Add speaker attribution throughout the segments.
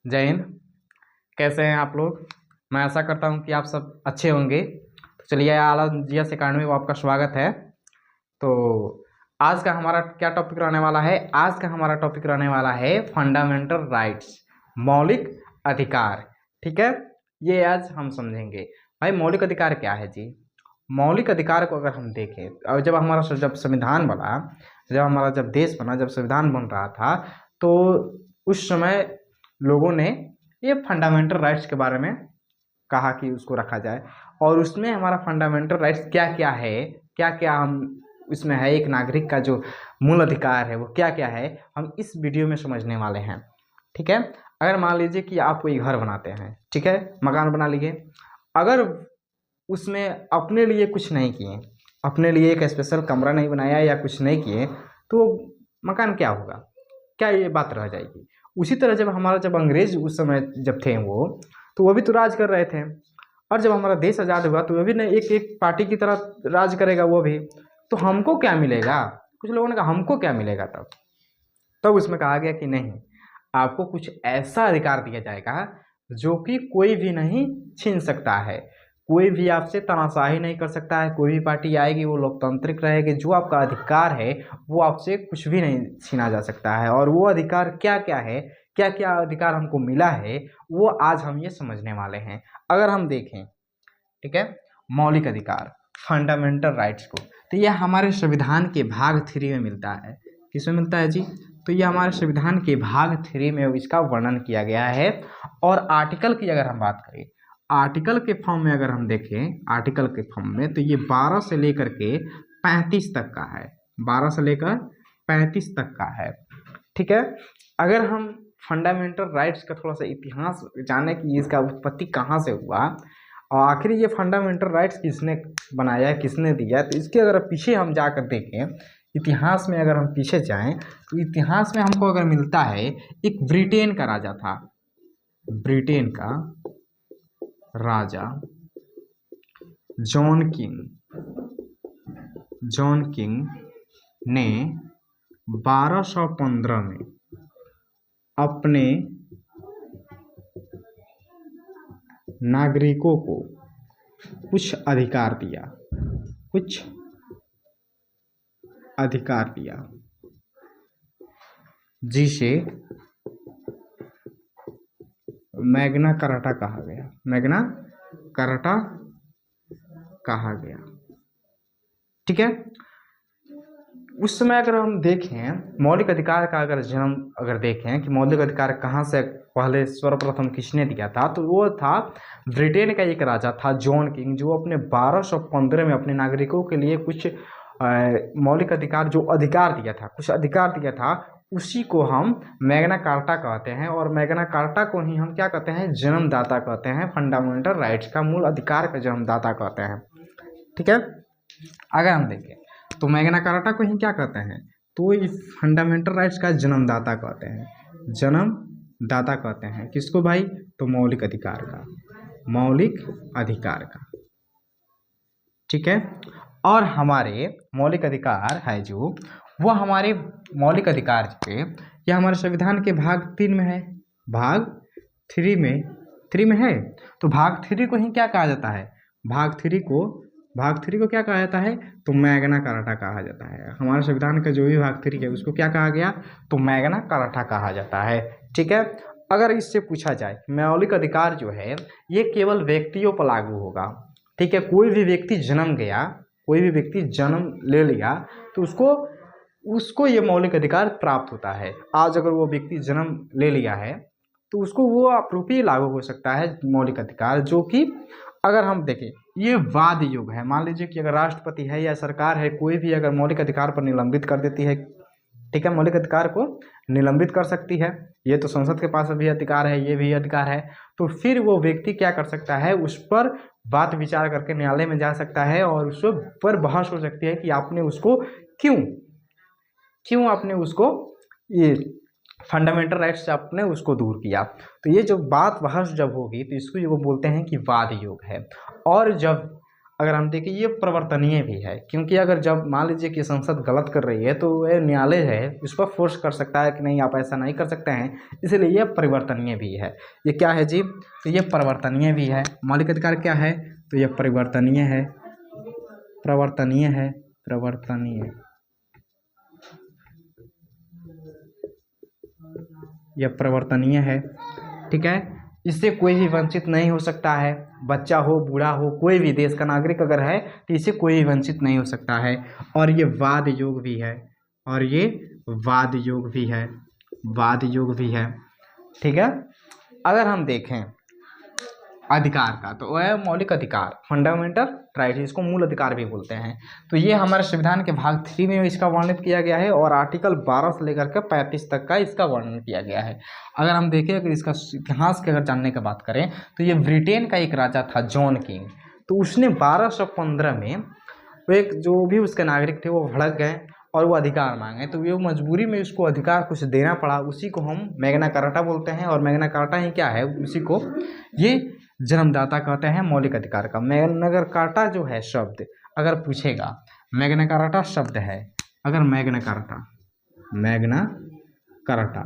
Speaker 1: जय हिंद। कैसे हैं आप लोग? मैं आशा करता हूं कि आप सब अच्छे होंगे। तो चलिए, आला जीएस एकेडमी में आपका स्वागत है। तो आज का हमारा क्या टॉपिक रहने वाला है? आज का हमारा टॉपिक रहने वाला है फंडामेंटल राइट्स, मौलिक अधिकार। ठीक है, ये आज हम समझेंगे। भाई, मौलिक अधिकार क्या है जी? मौलिक अधिकार को अगर हम देखें, और जब संविधान बना, जब देश बना, जब संविधान बन रहा था, तो उस समय लोगों ने ये फंडामेंटल राइट्स के बारे में कहा कि उसको रखा जाए। और उसमें हमारा फंडामेंटल राइट्स क्या क्या है, क्या क्या हम इसमें है, एक नागरिक का जो मूल अधिकार है वो क्या क्या है, हम इस वीडियो में समझने वाले हैं। ठीक है, अगर मान लीजिए कि आप कोई घर बनाते हैं, ठीक है, मकान बना लीजिए। अगर उसमें अपने लिए कुछ नहीं किए, अपने लिए एक स्पेशल कमरा नहीं बनाया या कुछ नहीं किए, तो मकान क्या होगा? क्या ये बात रह जाएगी? उसी तरह जब अंग्रेज उस समय जब थे वो भी तो राज कर रहे थे। और जब हमारा देश आज़ाद हुआ तो वो भी ना एक एक पार्टी की तरह राज करेगा वो भी। तो हमको क्या मिलेगा? कुछ लोगों ने कहा हमको क्या मिलेगा? तब उसमें कहा गया कि नहीं, आपको कुछ ऐसा अधिकार दिया जाएगा जो कि कोई भी नहीं छीन सकता है, कोई भी आपसे तानाशाही नहीं कर सकता है। कोई भी पार्टी आएगी वो लोकतांत्रिक रहेगी, जो आपका अधिकार है वो आपसे कुछ भी नहीं छीना जा सकता है। और वो अधिकार क्या क्या है, क्या क्या अधिकार हमको मिला है, वो आज हम ये समझने वाले हैं। अगर हम देखें, ठीक है, मौलिक अधिकार, फंडामेंटल राइट्स को, तो यह हमारे संविधान के भाग 3 में मिलता है। किसमें मिलता है जी? तो ये हमारे संविधान के भाग 3 में इसका वर्णन किया गया है। और आर्टिकल की अगर हम बात करें, आर्टिकल के फॉर्म में अगर हम देखें, आर्टिकल के फॉर्म में, तो ये 12 से लेकर के 35 तक का है। 12 से लेकर 35 तक का है। ठीक है, अगर हम फंडामेंटल राइट्स का थोड़ा सा इतिहास जाने कि इसका उत्पत्ति कहाँ से हुआ और आखिर ये फंडामेंटल राइट्स किसने बनाया, किसने दिया, तो इसके अगर पीछे हम जाकर देखें, इतिहास में अगर हम पीछे जाएं, तो इतिहास में हमको अगर मिलता है, एक ब्रिटेन का राजा था, ब्रिटेन का राजा जॉन किंग ने 1215 में अपने नागरिकों को कुछ अधिकार दिया, जिसे मैग्ना कार्टा कहा गया। ठीक है, उस समय अगर हम देखें मौलिक अधिकार का अगर देखें कि मौलिक अधिकार कहाँ से पहले सर्वप्रथम किसने दिया था, तो वो था ब्रिटेन का एक राजा था जॉन किंग, जो अपने 1215 में अपने नागरिकों के लिए कुछ मौलिक अधिकार कुछ अधिकार दिया था, उसी को हम मैग्ना कार्टा कहते हैं। और मैग्ना कार्टा को ही हम क्या कहते हैं? जन्मदाता कहते हैं, फंडामेंटल राइट्स का, मूल अधिकार का जन्मदाता कहते हैं। ठीक है, अगर हम देखें तो मैग्ना कार्टा को ही क्या कहते हैं? तो इस फंडामेंटल राइट्स का जन्मदाता कहते हैं। किसको भाई? तो मौलिक अधिकार का। ठीक है, और हमारे मौलिक अधिकार है जो, वो हमारे मौलिक अधिकार पे, यह हमारे संविधान के भाग 3 में है, भाग 3 में है। तो भाग 3 को ही क्या कहा जाता है? भाग 3 को क्या कहा जाता है? तो मैग्ना कार्टा कहा जाता है। हमारे संविधान का जो भी भाग 3 है उसको क्या कहा गया? तो मैग्ना कार्टा कहा जाता है। ठीक है, अगर इससे पूछा जाए मौलिक अधिकार जो है ये केवल व्यक्तियों पर लागू होगा। ठीक है, कोई भी व्यक्ति जन्म ले लिया तो उसको ये मौलिक अधिकार प्राप्त होता है। आज अगर वो व्यक्ति जन्म ले लिया है तो उसको वो अप्रूपी लागू हो सकता है मौलिक अधिकार, जो कि अगर हम देखें ये वाद युग है। मान लीजिए कि अगर राष्ट्रपति है या सरकार है, कोई भी अगर मौलिक अधिकार पर निलंबित कर देती है, ठीक है, मौलिक अधिकार को निलंबित कर सकती है। ये तो संसद के पास भी अधिकार है, ये भी अधिकार है। तो फिर वो व्यक्ति क्या कर सकता है? उस पर बात विचार करके न्यायालय में जा सकता है और उस पर बहस हो सकती है कि आपने उसको क्यों आपने उसको ये फंडामेंटल राइट्स से आपने उसको दूर किया। तो ये जो बहस जब होगी तो इसको जो बोलते हैं कि वाद योग है। और जब अगर हम देखें ये परिवर्तनीय भी है, क्योंकि अगर जब मान लीजिए कि संसद गलत कर रही है तो वह न्यायालय है उस पर फोर्स कर सकता है कि नहीं आप ऐसा नहीं कर सकते हैं, इसलिए ये परिवर्तनीय भी है। ये क्या है जी? तो ये परिवर्तनीय भी है। मौलिक अधिकार क्या है? तो ये परिवर्तनीय है, परिवर्तनीय है, परिवर्तनीय, यह परिवर्तनीय है। ठीक है, इससे कोई भी वंचित नहीं हो सकता है, बच्चा हो बूढ़ा हो कोई भी देश का नागरिक अगर है तो इससे कोई भी वंचित नहीं हो सकता है। और ये वाद योग भी है, और ये वाद योग भी है, वाद योग भी है। ठीक है, अगर हम देखें अधिकार का तो वह है मौलिक अधिकार, फंडामेंटल राइट, इसको मूल अधिकार भी बोलते हैं। तो ये हमारे संविधान के भाग 3 में इसका वर्णन किया गया है और आर्टिकल 12 से लेकर के 35 तक का इसका वर्णन किया गया है। अगर हम देखें, अगर इसका इतिहास की अगर जानने की बात करें तो ये ब्रिटेन का एक राजा था जॉन किंग। तो उसने 1215 में वो एक जो भी उसके नागरिक थे वो भड़क गए और वो अधिकार मांगे, तो वो मजबूरी में उसको अधिकार कुछ देना पड़ा। उसी को हम मैग्ना कार्टा बोलते हैं, और मैग्ना कार्टा ही क्या है, उसी को ये जन्मदाता कहते हैं मौलिक अधिकार का। मैग्ना कार्टा जो है शब्द अगर पूछेगा, मैग्ना कार्टा शब्द है, अगर Magna carta, Magna carta,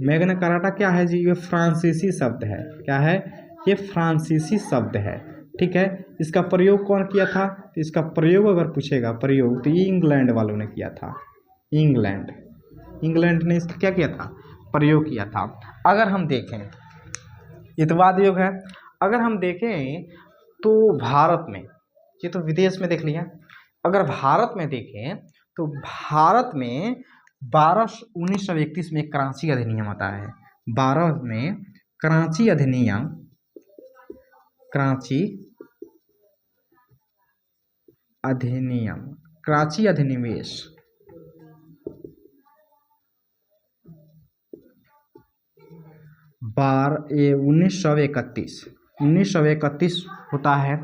Speaker 1: Magna carta क्या है जी? ये फ्रांसीसी शब्द है। क्या है? ये फ्रांसीसी शब्द है। ठीक है, इसका प्रयोग कौन किया था? तो इसका प्रयोग अगर पूछेगा, प्रयोग, तो ये इंग्लैंड वालों ने किया था। इंग्लैंड ने इसका क्या किया था? प्रयोग किया था। अगर हम देखें, ये तो वाद योग है। अगर हम देखें तो भारत में, ये तो विदेश में देख लिया, अगर भारत में देखें तो भारत में 1931 में कराची अधिनियम आता है। 12 में कराची अधिनियम, कराची अधिनियम, कराची अधिनिवेश, 1931 होता है।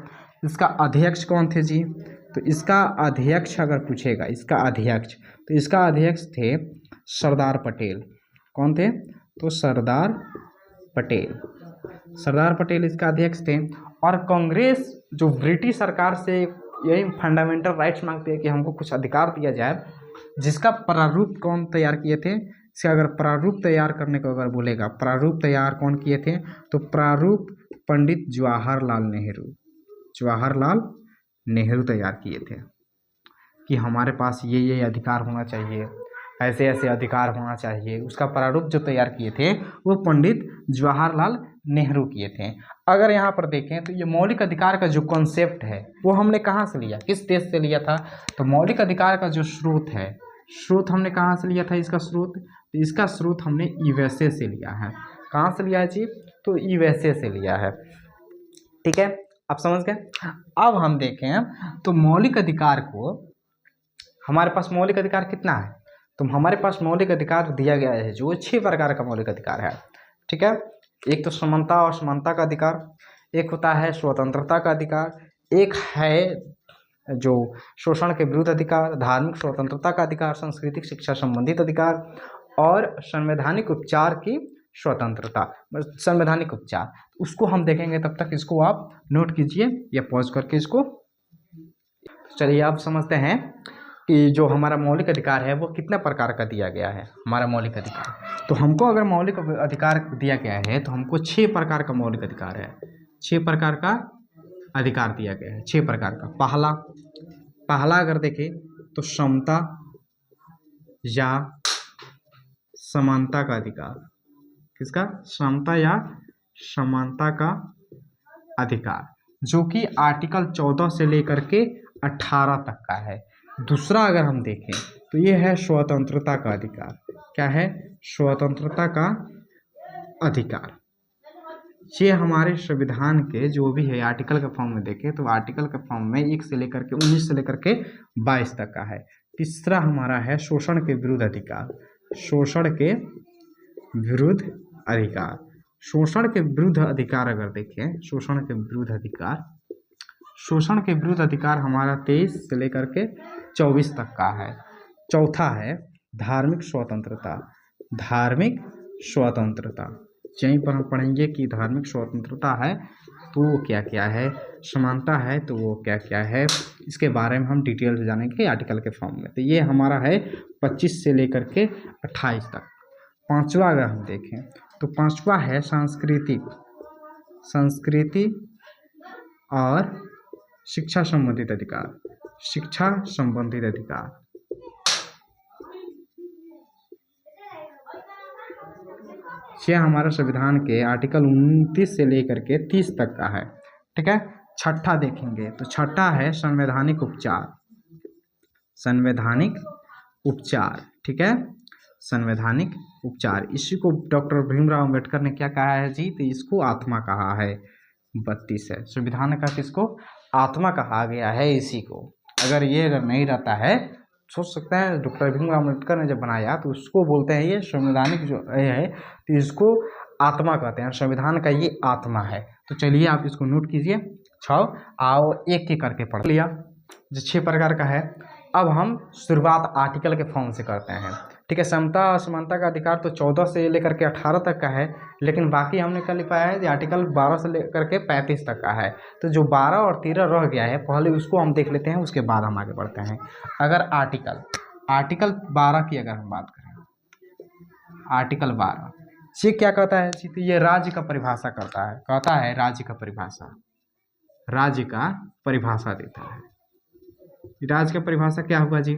Speaker 1: इसका अध्यक्ष कौन थे जी? तो इसका अध्यक्ष अगर पूछेगा, इसका अध्यक्ष, तो इसका अध्यक्ष थे सरदार पटेल। कौन थे? तो सरदार पटेल, सरदार पटेल इसका अध्यक्ष थे। और कांग्रेस जो ब्रिटिश सरकार से यही फंडामेंटल राइट्स मांगती है कि हमको कुछ अधिकार दिया जाए, जिसका प्रारूप कौन तैयार किए थे? इसका अगर प्रारूप तैयार करने को अगर बोलेगा, प्रारूप तैयार कौन किए थे? तो प्रारूप पंडित जवाहरलाल नेहरू, जवाहरलाल नेहरू तैयार किए थे कि हमारे पास ये अधिकार होना चाहिए, ऐसे ऐसे अधिकार होना चाहिए। उसका प्रारूप जो तैयार किए थे वो पंडित जवाहरलाल नेहरू किए थे। अगर यहाँ पर देखें तो ये मौलिक अधिकार का जो कॉन्सेप्ट है वो हमने कहाँ से लिया, किस देश से लिया था? तो मौलिक अधिकार का जो स्रोत है, स्रोत हमने कहाँ से लिया था? इसका स्रोत, तो इसका स्रोत हमने यूएसए से लिया है। कहाँ से लिया है जी? तो यूएसए से लिया है। ठीक है, आप समझ गए। अब हम देखें तो मौलिक अधिकार को, हमारे पास मौलिक अधिकार कितना है? तो हमारे पास मौलिक अधिकार दिया गया है जो 6 प्रकार का मौलिक अधिकार है। ठीक है, एक तो समानता और समानता का अधिकार, एक होता है स्वतंत्रता का अधिकार, एक है जो शोषण के विरुद्ध अधिकार, धार्मिक स्वतंत्रता का अधिकार, सांस्कृतिक शिक्षा संबंधित अधिकार, और संवैधानिक उपचार की स्वतंत्रता, संवैधानिक उपचार। उसको हम देखेंगे, तब तक इसको आप नोट कीजिए या पॉज करके इसको। चलिए आप समझते हैं कि जो हमारा मौलिक अधिकार है वो कितना प्रकार का दिया गया है। हमारा मौलिक अधिकार, तो हमको अगर मौलिक अधिकार दिया गया है तो हमको 6 प्रकार का मौलिक अधिकार है, 6 प्रकार का अधिकार दिया गया है, 6 प्रकार का। पहला अगर देखें तो समता या समानता का अधिकार। किसका? समता या समानता का अधिकार, जो कि आर्टिकल 14 से लेकर के 18 तक का है। दूसरा अगर हम देखें तो ये है स्वतंत्रता का अधिकार। क्या है? स्वतंत्रता का अधिकार। ये हमारे संविधान के जो भी है आर्टिकल के फॉर्म में देखें तो आर्टिकल के फॉर्म में 1 से लेकर के 19 से लेकर के 22 तक का है। तीसरा हमारा है शोषण के विरुद्ध अधिकार। शोषण के विरुद्ध अधिकार, शोषण के विरुद्ध अधिकार अगर देखें, शोषण के विरुद्ध अधिकार, शोषण के विरुद्ध अधिकार हमारा 23 से लेकर के 24 तक का है। चौथा है धार्मिक स्वतंत्रता। धार्मिक स्वतंत्रता, यहीं पर हम पढ़ेंगे कि धार्मिक स्वतंत्रता है तो वो क्या क्या है, समानता है तो वो क्या क्या है, इसके बारे में हम डिटेल से जानेंगे आर्टिकल के फॉर्म में। तो ये हमारा है 25 से लेकर के 28 तक। पांचवा अगर हम देखें तो पांचवा है संस्कृति और शिक्षा संबंधित अधिकार। शिक्षा संबंधित अधिकार, यह हमारा संविधान के आर्टिकल 29 से लेकर के 30 तक का है। ठीक है। छठा देखेंगे तो छठा है संवैधानिक उपचार। संवैधानिक उपचार, ठीक है, संवैधानिक उपचार। इसी को डॉक्टर भीमराव अम्बेडकर ने क्या कहा है जी, तो इसको आत्मा कहा है। 32 है, संविधान का किसको आत्मा कहा गया है इसी को। अगर ये अगर नहीं रहता है, सोच सकते हैं डॉक्टर भीमराव अम्बेडकर ने जब बनाया तो उसको बोलते हैं ये संवैधानिक जो है तो इसको आत्मा कहते हैं, संविधान का ये आत्मा है। तो चलिए आप इसको नोट कीजिए। 6 आओ एक एक करके पढ़ लिया जो 6 प्रकार का है। अब हम शुरुआत आर्टिकल के फॉर्म से करते हैं। ठीक है। समता और समानता का अधिकार तो 14 से लेकर के 18 तक का है, लेकिन बाकी हमने क्या लिखा है कि आर्टिकल 12 से लेकर के 35 तक का है। तो जो 12 और 13 रह गया है पहले उसको हम देख लेते हैं, उसके बाद हम आगे बढ़ते हैं। अगर आर्टिकल 12 की अगर हम बात करें, आर्टिकल 12 ये क्या कहता है जी, तो ये राज्य का परिभाषा करता है, कहता है राज्य का परिभाषा देता है। राज्य का परिभाषा क्या होगा जी,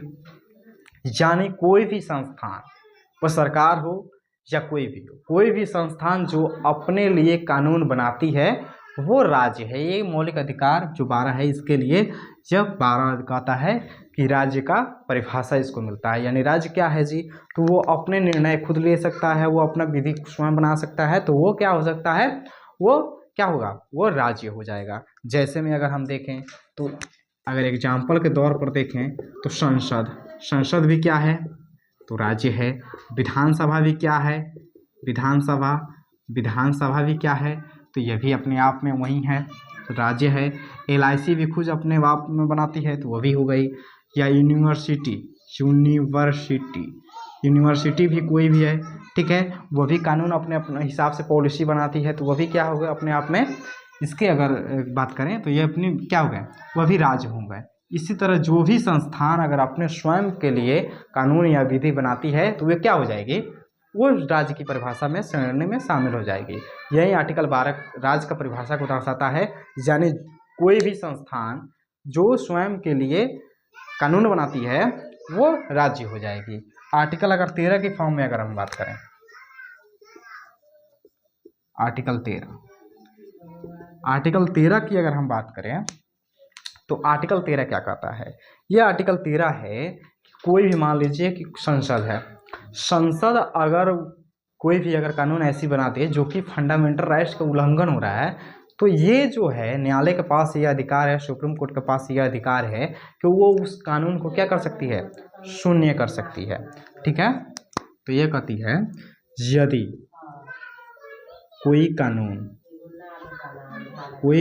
Speaker 1: यानी कोई भी संस्थान, वो सरकार हो या कोई भी हो, कोई भी संस्थान जो अपने लिए कानून बनाती है वो राज्य है। ये मौलिक अधिकार जो 12 है इसके लिए जब 12 कहता है कि राज्य का परिभाषा इसको मिलता है। यानी राज्य क्या है जी, तो वो अपने निर्णय खुद ले सकता है, वो अपना विधि स्वयं बना सकता है, तो वो क्या हो सकता है, वो क्या होगा, वो राज्य हो जाएगा। जैसे में अगर हम देखें तो अगर एग्जाम्पल के तौर पर देखें तो संसद भी क्या है, तो राज्य है। विधानसभा भी क्या है, विधानसभा भी क्या है, तो यह भी अपने आप में वही है, तो राज्य है। LIC भी खुद अपने आप में बनाती है, तो वह भी हो गई। या यूनिवर्सिटी भी कोई भी है, ठीक है, वह भी कानून अपने अपने हिसाब से पॉलिसी बनाती है, तो वह भी क्या होगा अपने आप में। इसके अगर बात करें तो ये अपनी क्या हो गए, वह भी राज्य होंगे। इसी तरह जो भी संस्थान अगर अपने स्वयं के लिए कानून या विधि बनाती है तो वे क्या हो जाएगी, वो राज्य की परिभाषा में श्रेणी में शामिल हो जाएगी। यही आर्टिकल 12 राज्य का परिभाषा को दर्शाता है, यानी कोई भी संस्थान जो स्वयं के लिए कानून बनाती है वो राज्य हो जाएगी। आर्टिकल अगर 13 की फॉर्म में अगर हम बात करें, आर्टिकल 13 की अगर हम बात करें तो आर्टिकल 13 क्या कहता है, यह आर्टिकल 13 है कि कोई भी मान लीजिए कि संसद है, संसद अगर कोई भी अगर कानून ऐसी बनाती है जो कि फंडामेंटल राइट्स का उल्लंघन हो रहा है, तो ये जो है न्यायालय के पास ये अधिकार है, सुप्रीम कोर्ट के पास ये अधिकार है कि वो उस कानून को क्या कर सकती है, शून्य कर सकती है। ठीक है। तो ये कहती है यदि कोई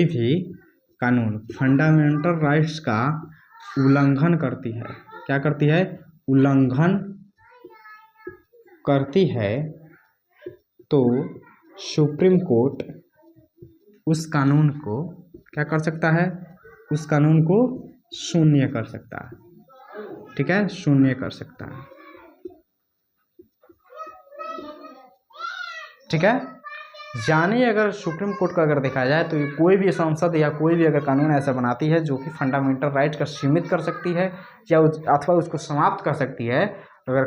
Speaker 1: भी कानून फंडामेंटल राइट्स का उल्लंघन करती है, क्या करती है, उल्लंघन करती है, तो सुप्रीम कोर्ट उस कानून को क्या कर सकता है, उस कानून को शून्य कर सकता है। ठीक है, शून्य कर सकता है। ठीक है। यानी अगर सुप्रीम कोर्ट का अगर देखा जाए तो कोई भी संसद या कोई भी अगर कानून ऐसा बनाती है जो कि फंडामेंटल राइट का सीमित कर सकती है या अथवा उसको समाप्त कर सकती है, अगर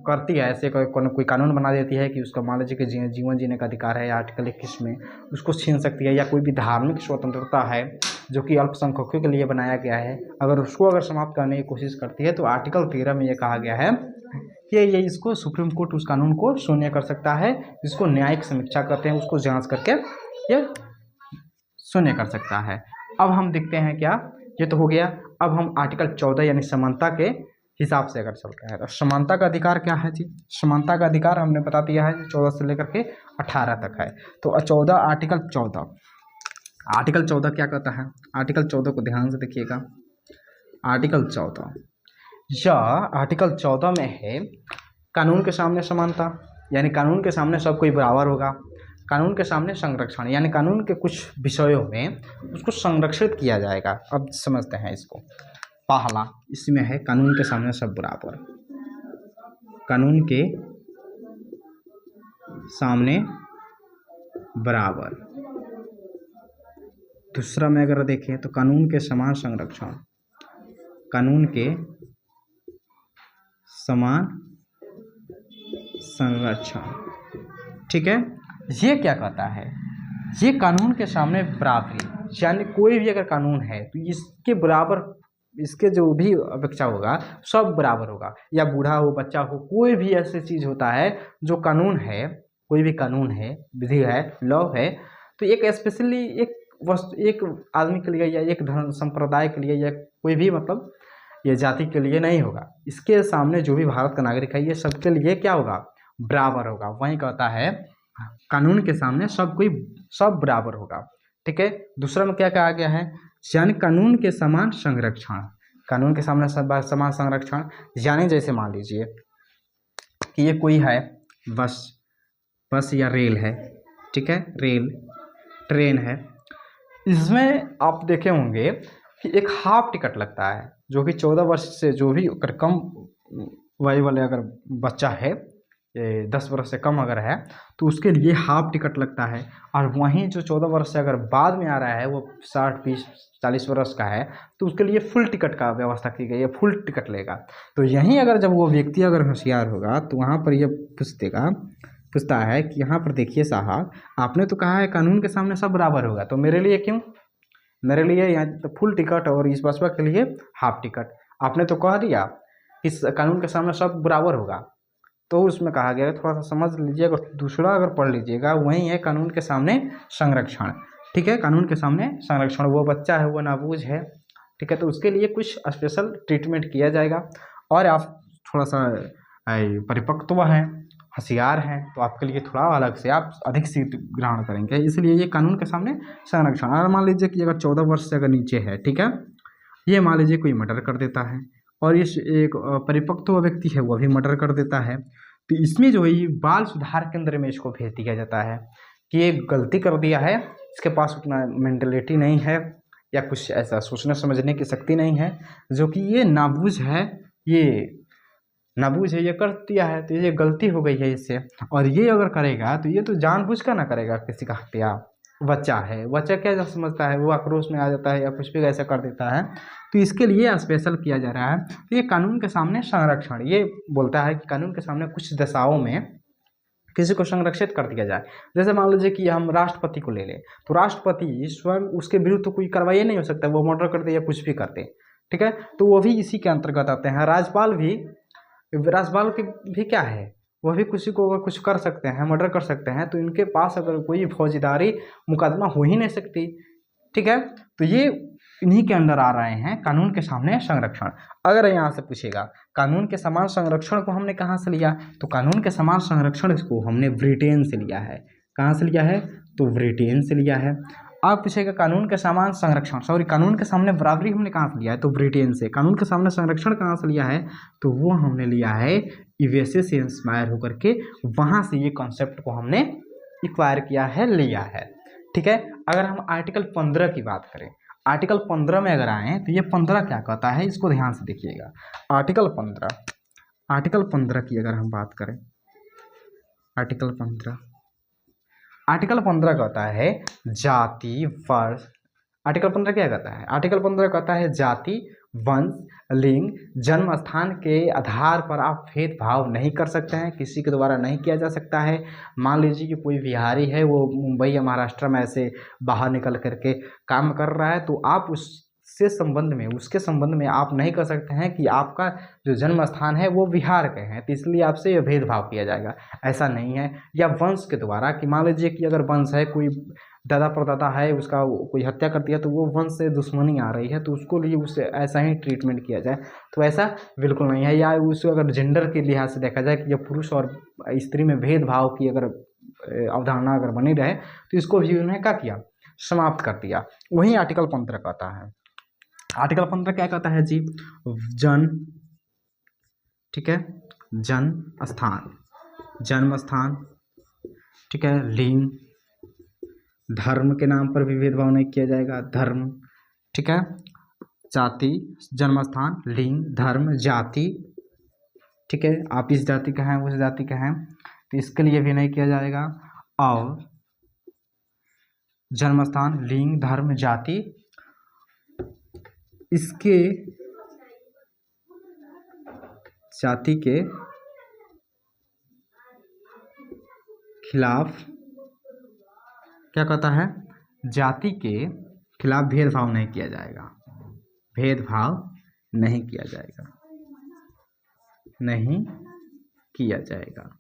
Speaker 1: करती है ऐसे कोई कानून बना देती है कि उसका मान लीजिए कि जीवन जीने का अधिकार है, आर्टिकल 21 में उसको छीन सकती है, या कोई भी धार्मिक स्वतंत्रता है जो कि अल्पसंख्यकों के लिए बनाया गया है, अगर उसको अगर समाप्त करने की कोशिश करती है तो आर्टिकल 13 में ये कहा गया है कि ये इसको सुप्रीम कोर्ट उस कानून को शून्य कर सकता है, जिसको न्यायिक समीक्षा कहते हैं, उसको जांच करके ये शून्य कर सकता है। अब हम देखते हैं क्या, ये तो हो गया। अब हम आर्टिकल 14 यानी समानता के हिसाब से अगर चलते हैं तो समानता का अधिकार क्या है जी, समानता का अधिकार हमने बता दिया है 14 से लेकर के 18 तक है। तो आर्टिकल 14 क्या कहता है, आर्टिकल 14 को ध्यान से देखिएगा। आर्टिकल 14 में है कानून के सामने समानता, यानी कानून के सामने सब कोई बराबर होगा। कानून के सामने संरक्षण, यानी कानून के कुछ विषयों में उसको संरक्षित किया जाएगा। अब समझते हैं इसको। पहला इसमें है कानून के सामने सब बराबर, कानून के सामने बराबर। दूसरा में अगर देखें तो कानून के समान संरक्षण, कानून के समान संरक्षण। ठीक है, ये क्या कहता है, ये कानून के सामने बराबरी, यानी कोई भी अगर कानून है तो इसके बराबर, इसके जो भी अपेक्षा होगा सब बराबर होगा, या बूढ़ा हो बच्चा हो, कोई भी ऐसी चीज़ होता है जो कानून है, कोई भी कानून है, विधि है, लॉ है, तो एक स्पेशली एक वस्तु, एक आदमी के लिए या एक धर्म संप्रदाय के लिए या कोई भी मतलब ये जाति के लिए नहीं होगा। इसके सामने जो भी भारत का नागरिक है ये सबके लिए क्या होगा, बराबर होगा। वही कहता है कानून के सामने सब बराबर होगा। ठीक है, दूसरा में क्या कहा गया है, यानी कानून के समान संरक्षण, कानून के सामने समान संरक्षण, यानी जैसे मान लीजिए कि ये कोई है बस या रेल है, ठीक है, रेल ट्रेन है, इसमें आप देखे होंगे कि एक हाफ टिकट लगता है, जो कि 14 वर्ष से जो भी अगर कम वय वाले अगर बच्चा है, 10 वर्ष से कम अगर है तो उसके लिए हाफ टिकट लगता है। और वहीं जो 14 वर्ष से अगर बाद में आ रहा है वो 60, 20, 40 वर्ष का है तो उसके लिए फुल टिकट का व्यवस्था की गई है, फुल टिकट लेगा। तो यहीं अगर जब वो व्यक्ति अगर होशियार होगा तो वहाँ पर ये पूछता है कि यहाँ पर देखिए साहब, आपने तो कहा है कानून के सामने सब बराबर होगा, तो मेरे लिए क्यों, मेरे लिए यहाँ तो फुल टिकट और इस बसपा के लिए हाफ टिकट, आपने तो कह दिया इस कानून के सामने सब बराबर होगा। तो उसमें कहा गया, थोड़ा सा समझ लीजिएगा, दूसरा अगर पढ़ लीजिएगा, वही है कानून के सामने संरक्षण। ठीक है, कानून के सामने संरक्षण, वो बच्चा है, वो नाबूझ है, ठीक है, तो उसके लिए कुछ स्पेशल ट्रीटमेंट किया जाएगा। और आप थोड़ा सा परिपक्व हैं, होशियार हैं, तो आपके लिए थोड़ा अलग से आप अधिक सीट ग्रहण करेंगे, इसलिए ये कानून के सामने संरक्षण। और मान लीजिए कि अगर 14 वर्ष से अगर नीचे है, ठीक है, ये मान लीजिए कोई मर्डर कर देता है और इस एक परिपक्व व्यक्ति है वो भी मर्डर कर देता है, तो इसमें जो है बाल सुधार केंद्र में इसको भेज दिया जाता है कि ये गलती कर दिया है, इसके पास उतना मेंटलिटी नहीं है या कुछ ऐसा सोचने समझने की शक्ति नहीं है, जो कि ये नाबूझ है, ये कर दिया है, तो ये गलती हो गई है इससे। और ये अगर करेगा तो ये तो जानबूझ कर ना करेगा किसी का हत्या, बच्चा है, बच्चा क्या समझता है, वो आक्रोश में आ जाता है या कुछ भी ऐसा कर देता है, तो इसके लिए स्पेशल किया जा रहा है। तो ये कानून के सामने संरक्षण, ये बोलता है कि कानून के सामने कुछ दशाओं में किसी को संरक्षित कर दिया जाए। जैसे मान लीजिए कि हम राष्ट्रपति को ले लें, तो राष्ट्रपति स्वयं उसके विरुद्ध तो कोई कार्रवाई नहीं हो सकता, वो मर्डर करते या कुछ भी करते, ठीक है, तो वो भी इसी के अंतर्गत आते हैं। राज्यपाल के भी क्या है, वह भी किसी को अगर कुछ कर सकते हैं, मर्डर कर सकते हैं, तो इनके पास अगर कोई फौजदारी मुकदमा हो ही नहीं सकती, ठीक है, तो ये इन्हीं के अंदर आ रहे हैं कानून के सामने संरक्षण। अगर यहाँ से पूछेगा कानून के समान संरक्षण को हमने कहाँ से लिया, तो कानून के समान संरक्षण को हमने ब्रिटेन से लिया है। कहाँ से लिया है, तो ब्रिटेन से लिया है। अब पूछेगा कानून के समान संरक्षण, कानून के सामने बराबरी हमने कहाँ से लिया है, तो ब्रिटेन से। कानून के सामने संरक्षण कहाँ से लिया है, तो वो हमने लिया है यूएसए से इंस्पायर होकर के, वहाँ से ये कॉन्सेप्ट को हमने एक्वायर किया है, लिया है। ठीक है, अगर हम आर्टिकल 15 की बात करें, आर्टिकल 15 में अगर आए तो ये 15 क्या कहता है, इसको ध्यान से देखिएगा। आर्टिकल 15 की अगर हम बात करें, आर्टिकल 15 कहता है जाति वर्ष। आर्टिकल 15 क्या कहता है, आर्टिकल 15 कहता है जाति, वंश, लिंग, जन्म स्थान के आधार पर आप भेदभाव नहीं कर सकते हैं, किसी के द्वारा नहीं किया जा सकता है। मान लीजिए कि कोई बिहारी है, वो मुंबई या महाराष्ट्र में ऐसे बाहर निकल करके काम कर रहा है, तो आप उसके संबंध में आप नहीं कर सकते हैं कि आपका जो जन्म स्थान है वो बिहार के हैं, तो इसलिए आपसे ये भेदभाव किया जाएगा, ऐसा नहीं है। या वंश के द्वारा, कि मान लीजिए कि अगर वंश है, कोई दादा परदादा है, उसका कोई हत्या कर दिया, तो वो वंश से दुश्मनी आ रही है, तो उसको लिए उससे ऐसा ही ट्रीटमेंट किया जाए, तो ऐसा बिल्कुल नहीं है। या उसको अगर जेंडर के लिहाज से देखा जाए कि जब पुरुष और स्त्री में भेदभाव की अगर अवधारणा अगर बनी रहे, तो इसको भी उन्होंने क्या किया, समाप्त कर दिया। वही आर्टिकल 15 कहता है। आर्टिकल 15 क्या कहता है जी, ठीक है, जन्म स्थान, ठीक है, लिंग, धर्म के नाम पर भी भेदभाव नहीं किया जाएगा, धर्म, ठीक है। जाति, जन्मस्थान, लिंग, धर्म, जाति, ठीक है। आप इस जाति का हैं, उस जाति का हैं, तो इसके लिए भी नहीं किया जाएगा। और जन्मस्थान, लिंग, धर्म, जाति, इसके जाति के खिलाफ क्या कहता है, जाति के खिलाफ भेदभाव नहीं किया जाएगा, भेदभाव नहीं किया जाएगा, नहीं किया जाएगा,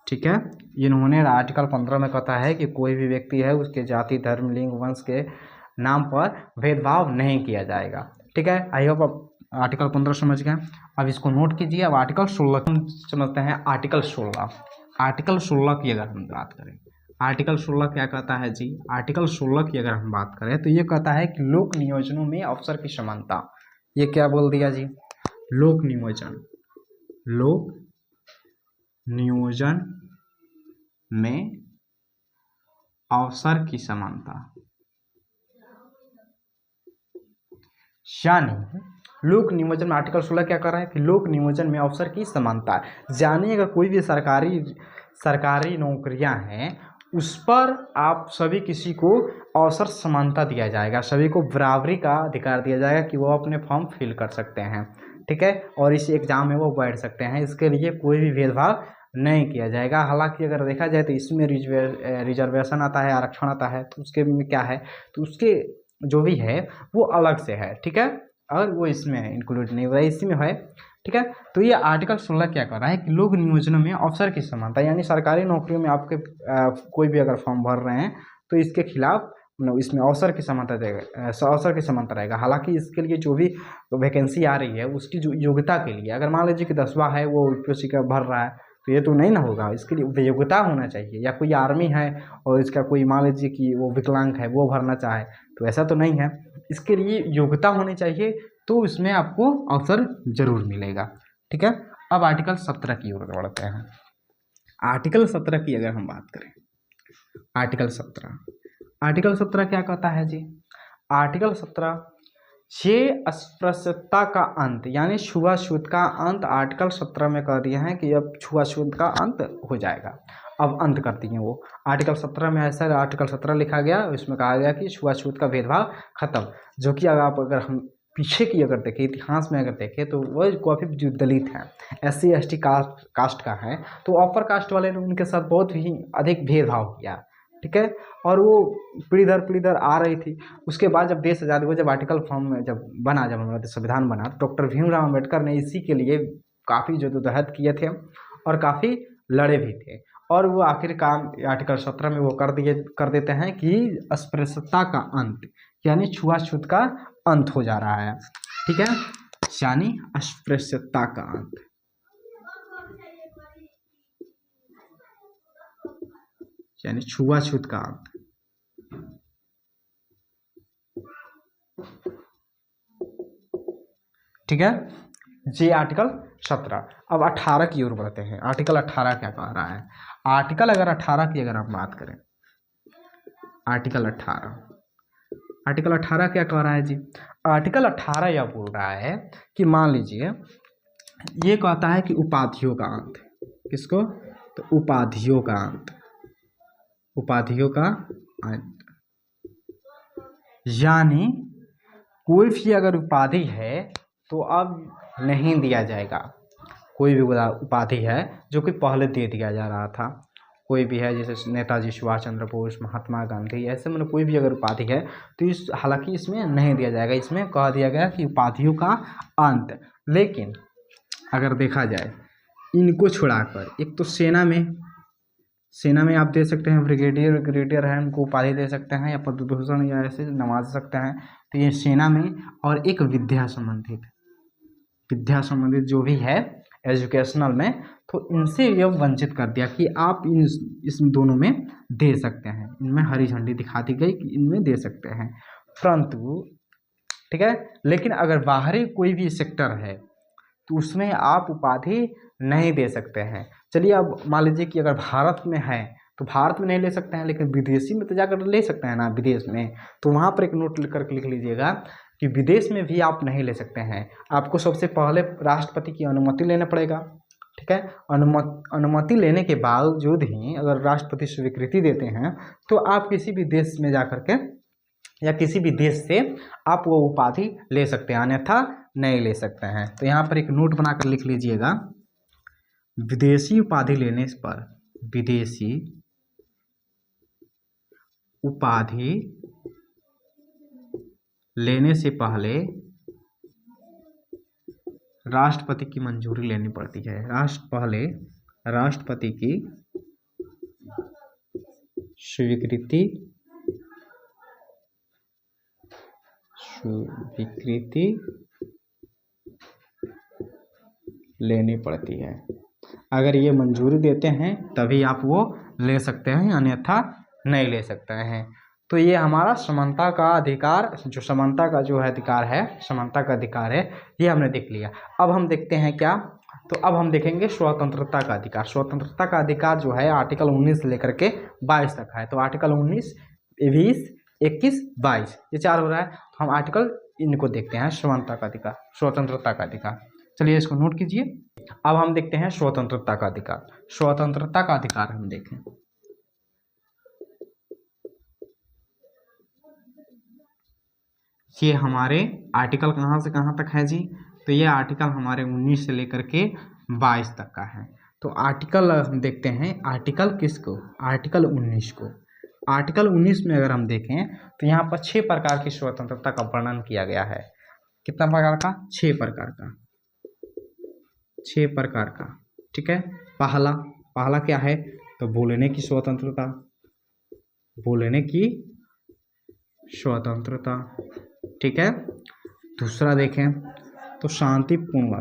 Speaker 1: ठीक है। इन्होंने आर्टिकल 15 में कहता है कि कोई भी व्यक्ति है उसके जाति, धर्म, लिंग, वंश के नाम पर भेदभाव नहीं किया जाएगा, ठीक है। आई होप आप आर्टिकल 15 समझ गए। अब इसको नोट कीजिए। अब आर्टिकल 16 समझते हैं। आर्टिकल 16, आर्टिकल 16 की अगर हम बात करें, आर्टिकल 16 क्या कहता है जी, आर्टिकल 16 की अगर हम बात करें तो ये कहता है कि लोक नियोजनों में अवसर की समानता। ये क्या बोल दिया जी, लोक नियोजन, लोक नियोजन में अवसर की समानता, यानी लोक नियोजन में आर्टिकल 16 क्या कर रहा है कि लोक नियोजन में अवसर की समानता, यानी अगर कोई भी सरकारी नौकरियां हैं उस पर आप सभी किसी को अवसर समानता दिया जाएगा, सभी को बराबरी का अधिकार दिया जाएगा कि वो अपने फॉर्म फिल कर सकते हैं, ठीक है, और इस एग्जाम में वो बैठ सकते हैं। इसके लिए कोई भी भेदभाव नहीं किया जाएगा। हालांकि अगर देखा जाए तो इसमें रिजर्वेशन आता है, आरक्षण आता है, तो उसके में क्या है, तो उसके जो भी है वो अलग से है, ठीक है, और वो इसमें इंक्लूड नहीं हो रहा है, इसी में है, ठीक है। तो ये आर्टिकल 16 क्या कर रहा है कि लोक नियोजनों में अवसर की समानता, यानी सरकारी नौकरियों में आपके कोई भी अगर फॉर्म भर रहे हैं तो इसके खिलाफ इसमें अवसर की समानता देगा, अवसर की समानता रहेगा। हालांकि इसके लिए जो भी वैकेंसी आ रही है उसकी जो योग्यता के लिए, अगर मान लीजिए कि 10वां है वो यूपीएससी का भर रहा है तो ये तो नहीं ना होगा, इसके लिए योग्यता होना चाहिए। या कोई आर्मी है और इसका कोई मान लीजिए कि वो विकलांग है वो भरना चाहे तो ऐसा तो नहीं है, इसके लिए योग्यता होनी चाहिए, तो इसमें आपको अवसर जरूर मिलेगा, ठीक है। अब आर्टिकल 17 की ओर बढ़ते हैं। आर्टिकल 17 की अगर हम बात करें, आर्टिकल 17 क्या कहता है जी, आर्टिकल 17 ये अस्पृश्यता का अंत यानी छुआछूत का अंत आर्टिकल 17 में कह दिया है कि अब छुआछूत का अंत हो जाएगा। अब अंत कर दिए वो आर्टिकल 17 में, ऐसा आर्टिकल 17 लिखा गया, इसमें कहा गया कि छुआछूत का भेदभाव खत्म। जो कि अगर हम पीछे की अगर देखें, इतिहास में अगर देखें तो वह काफ़ी जो दलित हैं, SC ST कास्ट का है, तो अपर कास्ट वाले ने उनके साथ बहुत ही अधिक भेदभाव किया, ठीक है, और वो पीढ़ी दर आ रही थी। उसके बाद जब देश आज़ाद हुआ, जब आर्टिकल फॉर्म में जब हमारा संविधान बना, तो डॉक्टर भीमराव अम्बेडकर ने इसी के लिए काफ़ी जद्दोजहद किए थे और काफ़ी लड़े भी थे, और वो आखिरकार आर्टिकल 17 में वो कर देते हैं कि अस्पृश्यता का अंत यानी छुआछूत का अंत हो जा रहा है, ठीक है, यानी अस्पृश्यता का अंत, यानी छुआछूत का अंत, ठीक है। ये आर्टिकल 17। अब 18 की ओर बढ़ते हैं। आर्टिकल 18 क्या कह रहा है, आर्टिकल 18 की अगर हम बात करें, आर्टिकल 18 क्या कह रहा है जी, आर्टिकल 18 यह बोल रहा है कि मान लीजिए ये कहता है कि उपाधियों का अंत, किसको, तो उपाधियों का अंत, उपाधियों का अंत, यानी कोई भी अगर उपाधि है तो अब नहीं दिया जाएगा। कोई भी उपाधि है जो कि पहले दे दिया जा रहा था, कोई भी है जैसे नेताजी सुभाष चंद्र बोस, महात्मा गांधी, ऐसे मतलब कोई भी अगर उपाधि है तो इस हालांकि इसमें नहीं दिया जाएगा। इसमें कह दिया गया कि उपाधियों का अंत। लेकिन अगर देखा जाए इनको छुड़ाकर, एक तो सेना में आप दे सकते हैं, ब्रिगेडियर है उनको उपाधि दे सकते हैं, या पद्म भूषण या ऐसे नवाज सकते हैं, तो ये सेना में। और एक विद्या संबंधित जो भी है एजुकेशनल में, तो इनसे ये वंचित कर दिया कि आप इस दोनों में दे सकते हैं, इनमें हरी झंडी दिखा दी गई कि इनमें दे सकते हैं, परंतु ठीक है, लेकिन अगर बाहरी कोई भी सेक्टर है तो उसमें आप उपाधि नहीं दे सकते हैं। चलिए अब मान लीजिए कि अगर भारत में है तो भारत में नहीं ले सकते हैं, लेकिन विदेशी में तो जाकर ले सकते हैं ना, विदेश में। तो वहाँ पर एक नोट करके लिख लीजिएगा कि विदेश में भी आप नहीं ले सकते हैं। आपको सबसे पहले राष्ट्रपति की अनुमति लेना पड़ेगा, ठीक है। अनुमति लेने के बावजूद ही अगर राष्ट्रपति स्वीकृति देते हैं तो आप किसी भी देश में जा कर के या किसी भी देश से आप वो उपाधि ले सकते हैं, अन्यथा नहीं ले सकते हैं। तो यहाँ पर एक नोट बनाकर लिख लीजिएगा, विदेशी उपाधि लेने पर, विदेशी उपाधि लेने से पहले राष्ट्रपति की मंजूरी लेनी पड़ती है। पहले राष्ट्रपति की स्वीकृति लेनी पड़ती है। अगर ये मंजूरी देते हैं तभी आप वो ले सकते हैं, अन्यथा नहीं ले सकते हैं। तो ये हमारा समानता का अधिकार, जो समानता का जो है अधिकार है, समानता का अधिकार है, ये हमने देख लिया। अब हम देखते हैं क्या, तो अब हम देखेंगे स्वतंत्रता का अधिकार। स्वतंत्रता का अधिकार जो है आर्टिकल 19 से लेकर के 22 तक है। तो आर्टिकल 19, 20, 21, 22 ये 4 हो रहा है। तो हम आर्टिकल इनको देखते हैं, समानता का अधिकार, स्वतंत्रता का अधिकार। चलिए इसको नोट कीजिए। अब हम देखते हैं स्वतंत्रता का अधिकार। स्वतंत्रता का अधिकार हम देखें, ये हमारे आर्टिकल कहाँ से कहाँ तक है जी, तो ये आर्टिकल हमारे 19 से लेकर के 22 तक का है। तो आर्टिकल हम देखते हैं, आर्टिकल किसको, आर्टिकल 19 को। आर्टिकल 19 में अगर हम देखें तो यहाँ पर 6 प्रकार की स्वतंत्रता का वर्णन किया गया है। कितना प्रकार का, 6 प्रकार का, 6 प्रकार का, ठीक है। पहला क्या है, तो बोलने की स्वतंत्रता, बोलने की स्वतंत्रता, ठीक है। दूसरा देखें तो शांतिपूर्ण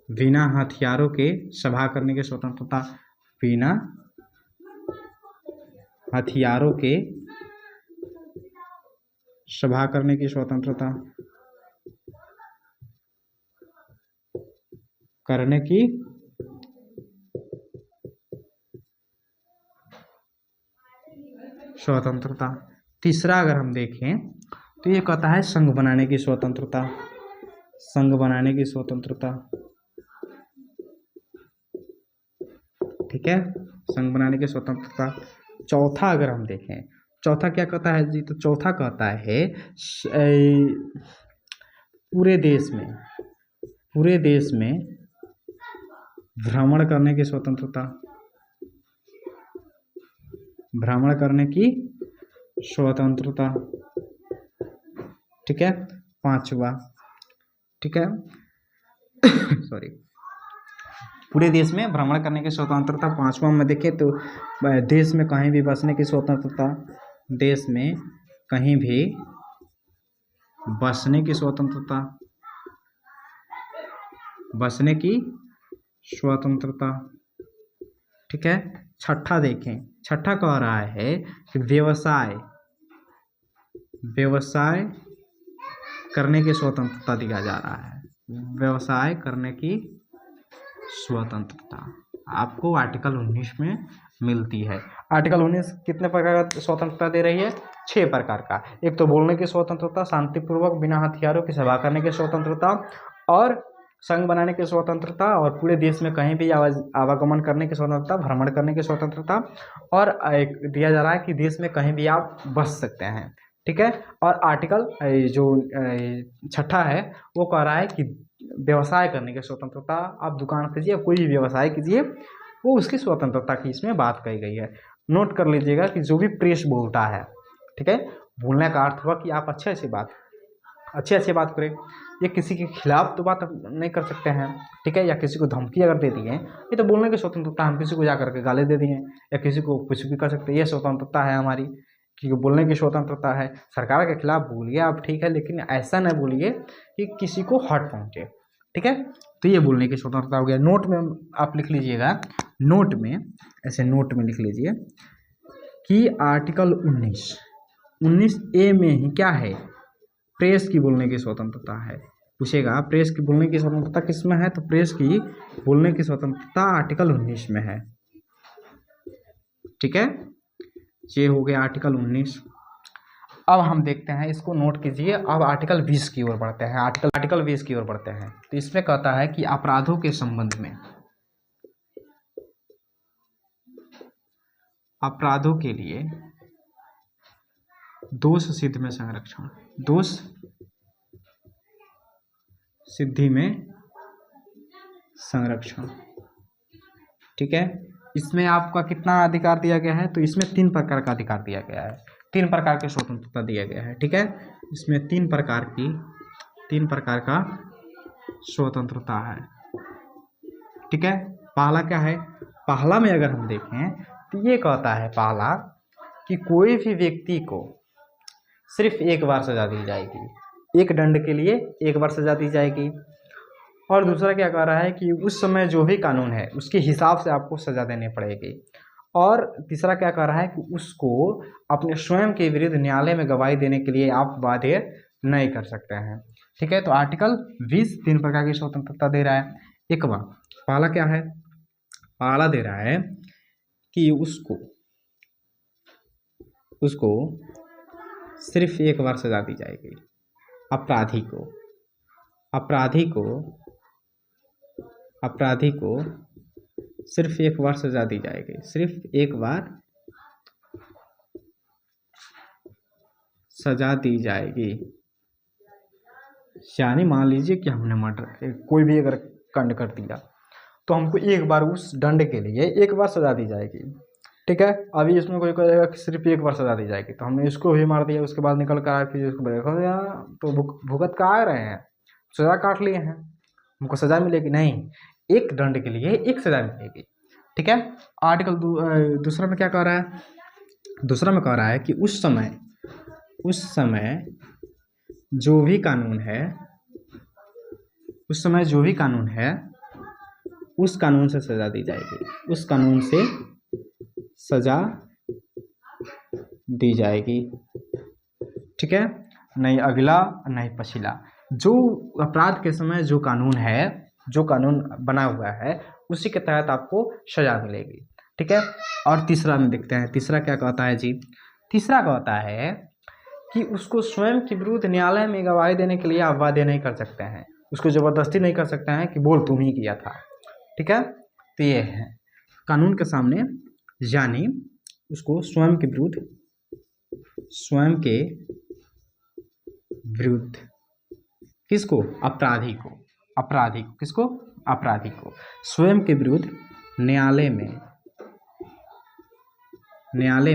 Speaker 1: बिना हथियारों के सभा करने की स्वतंत्रता, बिना हथियारों के सभा करने की स्वतंत्रता, करने की स्वतंत्रता। तीसरा अगर हम देखें तो ये कहता है संघ बनाने की स्वतंत्रता, संघ बनाने की स्वतंत्रता, ठीक है, संघ बनाने की स्वतंत्रता। चौथा अगर हम देखें, चौथा क्या कहता है जी, तो चौथा कहता है पूरे देश में भ्रमण करने की स्वतंत्रता, भ्रमण करने की स्वतंत्रता, ठीक है। पांचवा, ठीक है सॉरी, पूरे देश में भ्रमण करने की स्वतंत्रता। पांचवा में देखें तो देश में कहीं भी बसने की स्वतंत्रता, देश में कहीं भी बसने की स्वतंत्रता, बसने की स्वतंत्रता, ठीक है। छठा देखें, छठा कह रहा है कि व्यवसाय करने की स्वतंत्रता दिया जा रहा है, व्यवसाय करने की स्वतंत्रता आपको आर्टिकल 19 में मिलती है। आर्टिकल 19 कितने प्रकार का स्वतंत्रता दे रही है, 6 प्रकार का। एक तो बोलने की स्वतंत्रता, शांतिपूर्वक बिना हथियारों की सभा करने की स्वतंत्रता, और संघ बनाने की स्वतंत्रता, और पूरे देश में कहीं भी आवागमन करने की स्वतंत्रता, भ्रमण करने की स्वतंत्रता, और एक दिया जा रहा है कि देश में कहीं भी आप बस सकते हैं, ठीक है। और आर्टिकल जो छठा है वो कह रहा है कि व्यवसाय करने की स्वतंत्रता, आप दुकान कीजिए, कोई भी व्यवसाय कीजिए, वो उसकी स्वतंत्रता की इसमें बात कही गई है। नोट कर लीजिएगा कि जो भी प्रेस बोलता है, ठीक है, बोलने का अर्थ हुआ कि आप अच्छे अच्छे बात करें। ये किसी के खिलाफ तो बात नहीं कर सकते हैं, ठीक है, या किसी को धमकी अगर दे दिए, ये तो बोलने की स्वतंत्रता, हम किसी को जा करके गाली दे दिए या किसी को कुछ भी कर सकते हैं, ये स्वतंत्रता है हमारी, कि बोलने की स्वतंत्रता है। सरकार के खिलाफ बोलिए आप, ठीक है, लेकिन ऐसा न बोलिए कि किसी को हर्ट पहुँचे, ठीक है। तो ये बोलने की स्वतंत्रता हो गया। नोट में आप लिख लीजिएगा, नोट में ऐसे नोट में लिख लीजिए कि आर्टिकल 19A में ही क्या है, प्रेस की बोलने की स्वतंत्रता है। पूछेगा प्रेस की बोलने की स्वतंत्रता किस में है, तो प्रेस की बोलने की स्वतंत्रता आर्टिकल 19 में है, ठीक है, ये हो गया आर्टिकल 19। अब हम देखते हैं, इसको नोट कीजिए। अब आर्टिकल 20 की ओर बढ़ते हैं। आर्टिकल 20 की ओर बढ़ते हैं। तो इसमें कहता है कि अपराधों के संबंध में, अपराधों के लिए दोष सिद्धि में संरक्षण, दोष सिद्धि में संरक्षण। ठीक है, इसमें आपका कितना अधिकार दिया गया है? तो इसमें 3 प्रकार का अधिकार दिया गया है, 3 प्रकार की स्वतंत्रता दिया गया है। ठीक है, इसमें 3 प्रकार का स्वतंत्रता है। ठीक है, पहला क्या है? पहला में अगर हम देखें तो ये कहता है पहला कि कोई भी व्यक्ति को सिर्फ एक बार सजा दी जाएगी, एक दंड के लिए एक बार सजा दी जाएगी। और दूसरा क्या कह रहा है कि उस समय जो भी कानून है उसके हिसाब से आपको सजा देनी पड़ेगी। और तीसरा क्या कह रहा है कि उसको अपने स्वयं के विरुद्ध न्यायालय में गवाही देने के लिए आप बाध्य नहीं कर सकते हैं। ठीक है, तो आर्टिकल 20 3 प्रकार की स्वतंत्रता दे रहा है। एक बार पहला क्या है? पहला दे रहा है कि उसको सिर्फ एक बार सजा दी जाएगी। अपराधी को सिर्फ एक बार सजा दी जाएगी, सिर्फ एक बार सजा दी जाएगी। यानी मान लीजिए कि हमने मर्डर, कोई भी अगर कांड कर दिया तो हमको एक बार उस दंड के लिए एक बार सजा दी जाएगी। ठीक है, अभी इसमें कोई कहेगा कि सिर्फ एक बार सजा दी जाएगी, तो हमने इसको भी मार दिया, उसके बाद निकल कर आया, फिर इसको देखो यार तो भुगत का आ रहे हैं, सजा काट लिए हैं, हमको सजा मिलेगी नहीं, एक दंड के लिए एक सजा मिलेगी। ठीक है, आर्टिकल दूसरा में क्या कह रहा है? दूसरा में कह रहा है कि उस समय जो भी कानून है उस कानून से सजा दी जाएगी, उस कानून से सजा दी जाएगी। ठीक है, नहीं अगला नहीं पछिला, जो अपराध के समय जो कानून बना हुआ है उसी के तहत आपको सजा मिलेगी। ठीक है, और तीसरा में देखते हैं, तीसरा क्या कहता है जी? तीसरा कहता है कि उसको स्वयं के विरुद्ध न्यायालय में गवाही देने के लिए आप बाध्य नहीं कर सकते हैं, उसको जबरदस्ती नहीं कर सकते हैं कि बोल तुम ही किया था। ठीक है, तो ये है कानून के सामने, यानी उसको स्वयं के विरुद्ध किसको? अपराधी को किसको? अपराधी को स्वयं के विरुद्ध न्यायालय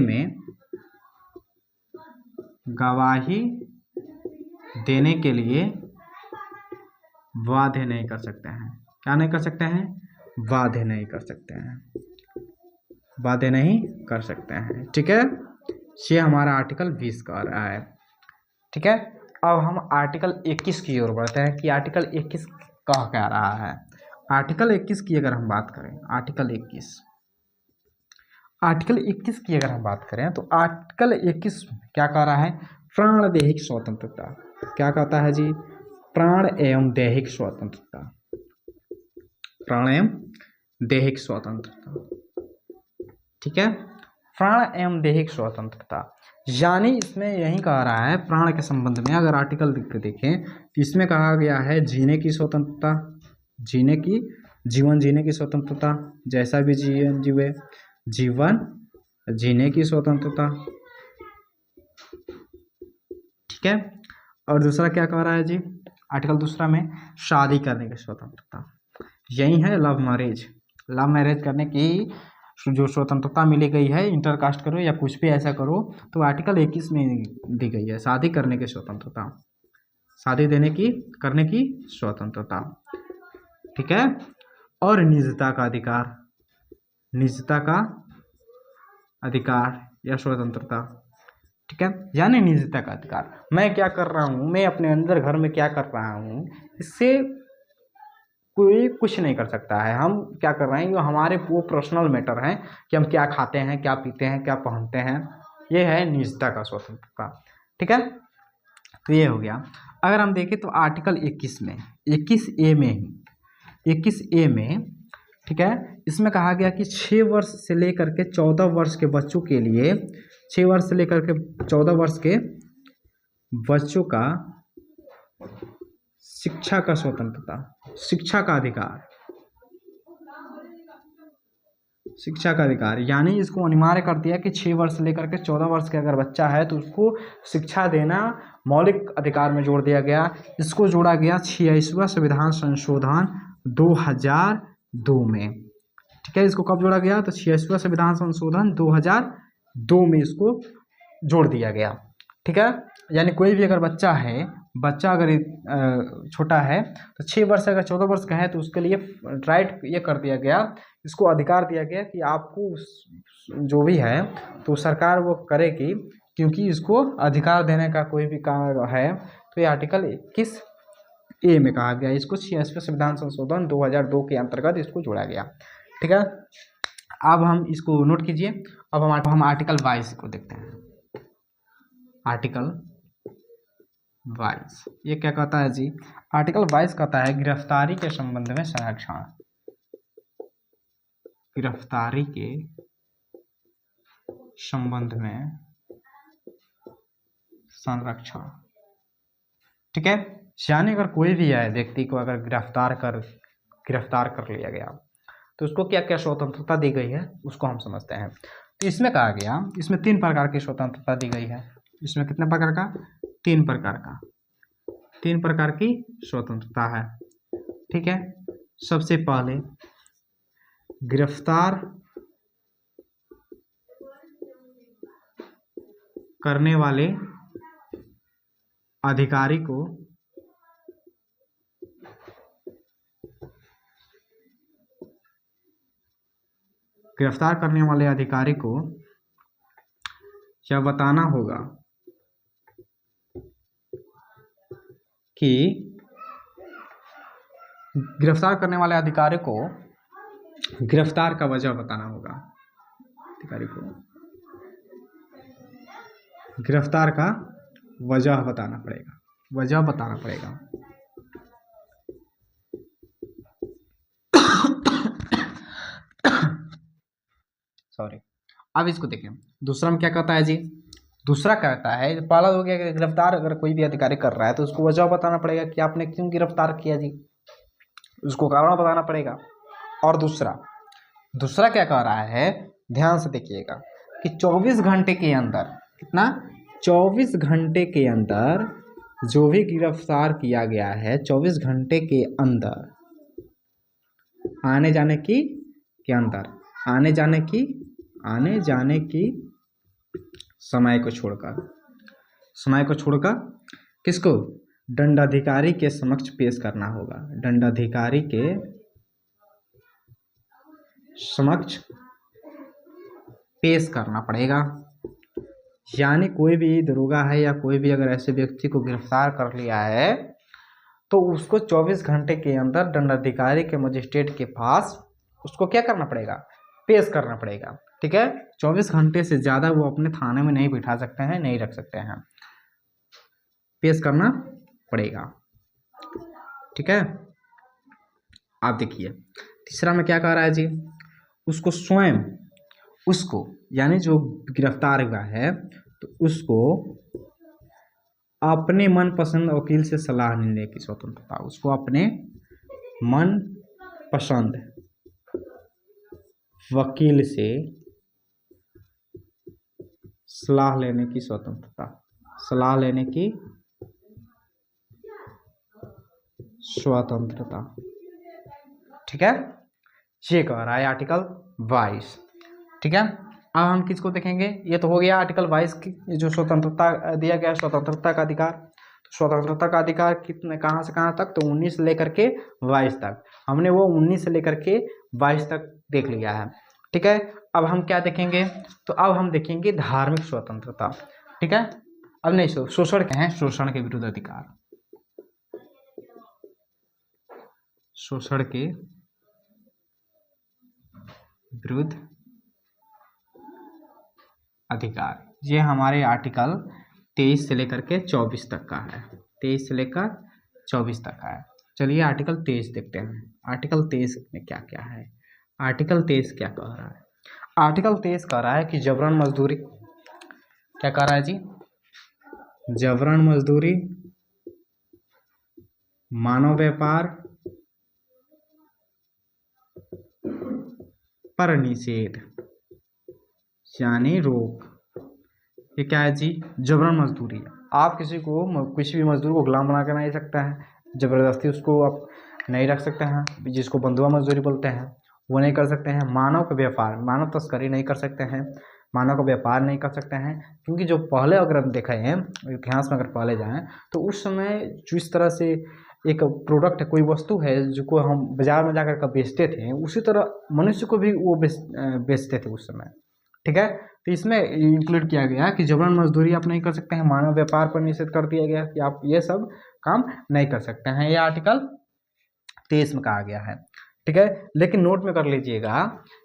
Speaker 1: में गवाही देने के लिए बाध्य नहीं कर सकते हैं। क्या नहीं कर सकते हैं? बाध्य नहीं कर सकते हैं। ठीक है, ये हमारा आर्टिकल 20 का आ रहा है। ठीक है, अब हम आर्टिकल 21 की ओर बढ़ते हैं कि आर्टिकल 21 कह क्या रहा है। आर्टिकल 21 की अगर हम बात करें, आर्टिकल 21 की अगर हम बात करें तो आर्टिकल 21 क्या कह रहा है? प्राण दैहिक स्वतंत्रता। क्या कहता है जी? प्राण एवं दैहिक स्वतंत्रता, प्राण एवं दैहिक स्वतंत्रता। ठीक है, प्राण एवं दैहिक स्वतंत्रता, यानी इसमें यही कह रहा है प्राण के संबंध में। अगर आर्टिकल देखें तो इसमें कहा गया है जीने की स्वतंत्रता, जीवन जीने की स्वतंत्रता, जैसा भी जीवन जीने की स्वतंत्रता। ठीक है, और दूसरा क्या कह रहा है जी? आर्टिकल दूसरा में शादी करने की स्वतंत्रता, यही है लव मैरिज करने की जो स्वतंत्रता मिली गई है, इंटरकास्ट करो या कुछ भी ऐसा करो तो आर्टिकल 21 में दी गई है। शादी करने की स्वतंत्रता, शादी करने की स्वतंत्रता। ठीक है, और निजता का अधिकार या स्वतंत्रता। ठीक है, यानी निजता का अधिकार, मैं क्या कर रहा हूँ, मैं अपने अंदर घर में क्या कर रहा हूँ, इससे कोई कुछ नहीं कर सकता है। हम क्या कर रहे हैं, ये हमारे वो पर्सनल मैटर हैं कि हम क्या खाते हैं, क्या पीते हैं, क्या पहनते हैं, ये है निजता का स्वतंत्रता। ठीक है, तो ये हो गया। अगर हम देखें तो आर्टिकल 21 में 21A में ठीक है। इसमें कहा गया कि 6 वर्ष से लेकर के 14 वर्ष के बच्चों के लिए, 6 वर्ष से लेकर के 14 वर्ष के बच्चों का शिक्षा का स्वतंत्रता, शिक्षा का अधिकार, शिक्षा का अधिकार, यानी इसको अनिवार्य कर दिया कि 6 वर्ष से लेकर के 14 वर्ष के अगर बच्चा है तो उसको शिक्षा देना मौलिक अधिकार में जोड़ दिया गया। इसको जोड़ा गया 86वां संविधान संशोधन 2002 में। ठीक है, इसको कब जोड़ा गया? तो 86वां संविधान संशोधन 2002 में इसको जोड़ दिया गया। ठीक है, यानी कोई भी अगर बच्चा है, बच्चा अगर छोटा है तो 6 वर्ष अगर 14 वर्ष का है तो उसके लिए राइट ये कर दिया गया, इसको अधिकार दिया गया कि आपको जो भी है तो सरकार वो करेगी, क्योंकि इसको अधिकार देने का कोई भी काम है। तो ये आर्टिकल 21A में कहा गया, इसको 86वें संविधान संशोधन 2002 के अंतर्गत इसको जोड़ा गया। ठीक है, अब हम इसको नोट कीजिए। अब हम आर्टिकल 22 को देखते हैं। आर्टिकल 22 ये क्या कहता है जी? आर्टिकल 22 कहता है गिरफ्तारी के संबंध में संरक्षण, गिरफ्तारी के संबंध में संरक्षण। ठीक है, यानी अगर कोई भी है व्यक्ति को अगर गिरफ्तार कर लिया गया तो उसको क्या क्या स्वतंत्रता दी गई है उसको हम समझते हैं। तो इसमें कहा गया, इसमें 3 प्रकार की स्वतंत्रता दी गई है। इसमें कितने प्रकार का? 3 प्रकार का, 3 प्रकार की स्वतंत्रता है। ठीक है, सबसे पहले गिरफ्तार करने वाले अधिकारी को यह बताना होगा कि गिरफ्तार करने वाले अधिकारी को गिरफ्तार का वजह बताना होगा। अधिकारी को गिरफ्तार का वजह बताना पड़ेगा, सॉरी। अब इसको देखें, दूसरा में क्या कहता है जी? दूसरा कहता है, पहला हो गया कि गिरफ्तार अगर कोई भी अधिकारी कर रहा है तो उसको वजह बताना पड़ेगा कि आपने क्यों गिरफ्तार किया जी, उसको कारण बताना पड़ेगा। और दूसरा क्या कह रहा है, ध्यान से देखिएगा कि 24 घंटे के अंदर, कितना? 24 घंटे के अंदर जो भी गिरफ्तार किया गया है, 24 घंटे के अंदर आने जाने की समय को छोड़कर किसको? दंडाधिकारी के समक्ष पेश करना होगा। दंडाधिकारी के समक्ष पेश करना पड़ेगा। यानी कोई भी दरोगा है या कोई भी अगर ऐसे व्यक्ति को गिरफ्तार कर लिया है तो उसको 24 घंटे के अंदर दंडाधिकारी के मजिस्ट्रेट के पास उसको क्या करना पड़ेगा? पेश करना पड़ेगा। ठीक है, 24 घंटे से ज़्यादा वो अपने थाने में नहीं बिठा सकते हैं, नहीं रख सकते हैं, पेश करना पड़ेगा। ठीक है, आप देखिए तीसरा में क्या कह रहा है जी? उसको यानी जो गिरफ्तार हुआ है तो उसको अपने मनपसंद वकील से सलाह लेने की स्वतंत्रता, उसको अपने मन पसंद वकील से सलाह लेने की स्वतंत्रता, ठीक है, ये कह रहा है आर्टिकल 22। ठीक है, अब हम किसको देखेंगे? ये तो हो गया आर्टिकल 22 की जो स्वतंत्रता दिया गया, स्वतंत्रता का अधिकार। तो स्वतंत्रता का अधिकार कितने, कहाँ से कहाँ तक? तो 19 से लेकर के 22 तक। हमने वो 19 से लेकर के 22 तक देख लिया है। ठीक है, अब हम क्या देखेंगे? तो अब हम देखेंगे धार्मिक स्वतंत्रता। ठीक है, अब नहीं शोषण क्या है? शोषण के विरुद्ध अधिकार, शोषण के विरुद्ध अधिकार, ये हमारे आर्टिकल 23 से लेकर के 24 तक का है, 23 से लेकर 24 तक का है। चलिए आर्टिकल 23 देखते हैं। आर्टिकल 23 में क्या क्या है? आर्टिकल 23 क्या कह रहा है? आर्टिकल 23 कह रहा है कि जबरन मजदूरी, क्या कह रहा है जी? जबरन मजदूरी, मानव व्यापार पर निषेध यानी रोक। ये क्या है जी? जबरन मजदूरी। आप किसी भी मजदूर को गुलाम बना कर नहीं सकता है, जबरदस्ती उसको आप नहीं रख सकते हैं, जिसको बंधुआ मजदूरी बोलते हैं वो नहीं कर सकते हैं। मानव का व्यापार, मानव तस्करी नहीं कर सकते हैं, मानव का व्यापार नहीं कर सकते हैं, क्योंकि जो पहले अगर हम देखें इतिहास में, अगर पहले जाएं तो उस समय जो इस तरह से एक प्रोडक्ट है, कोई वस्तु है जिसको हम बाजार में जाकर बेचते थे, उसी तरह मनुष्य को भी वो बेचते थे उस समय। ठीक है, तो इसमें इंक्लूड किया गया कि जबरन मजदूरी आप नहीं कर सकते हैं, मानव व्यापार पर निषेध कर दिया गया कि आप ये सब काम नहीं कर सकते हैं। ये आर्टिकल 23 में कहा गया है। ठीक है, लेकिन नोट में कर लीजिएगा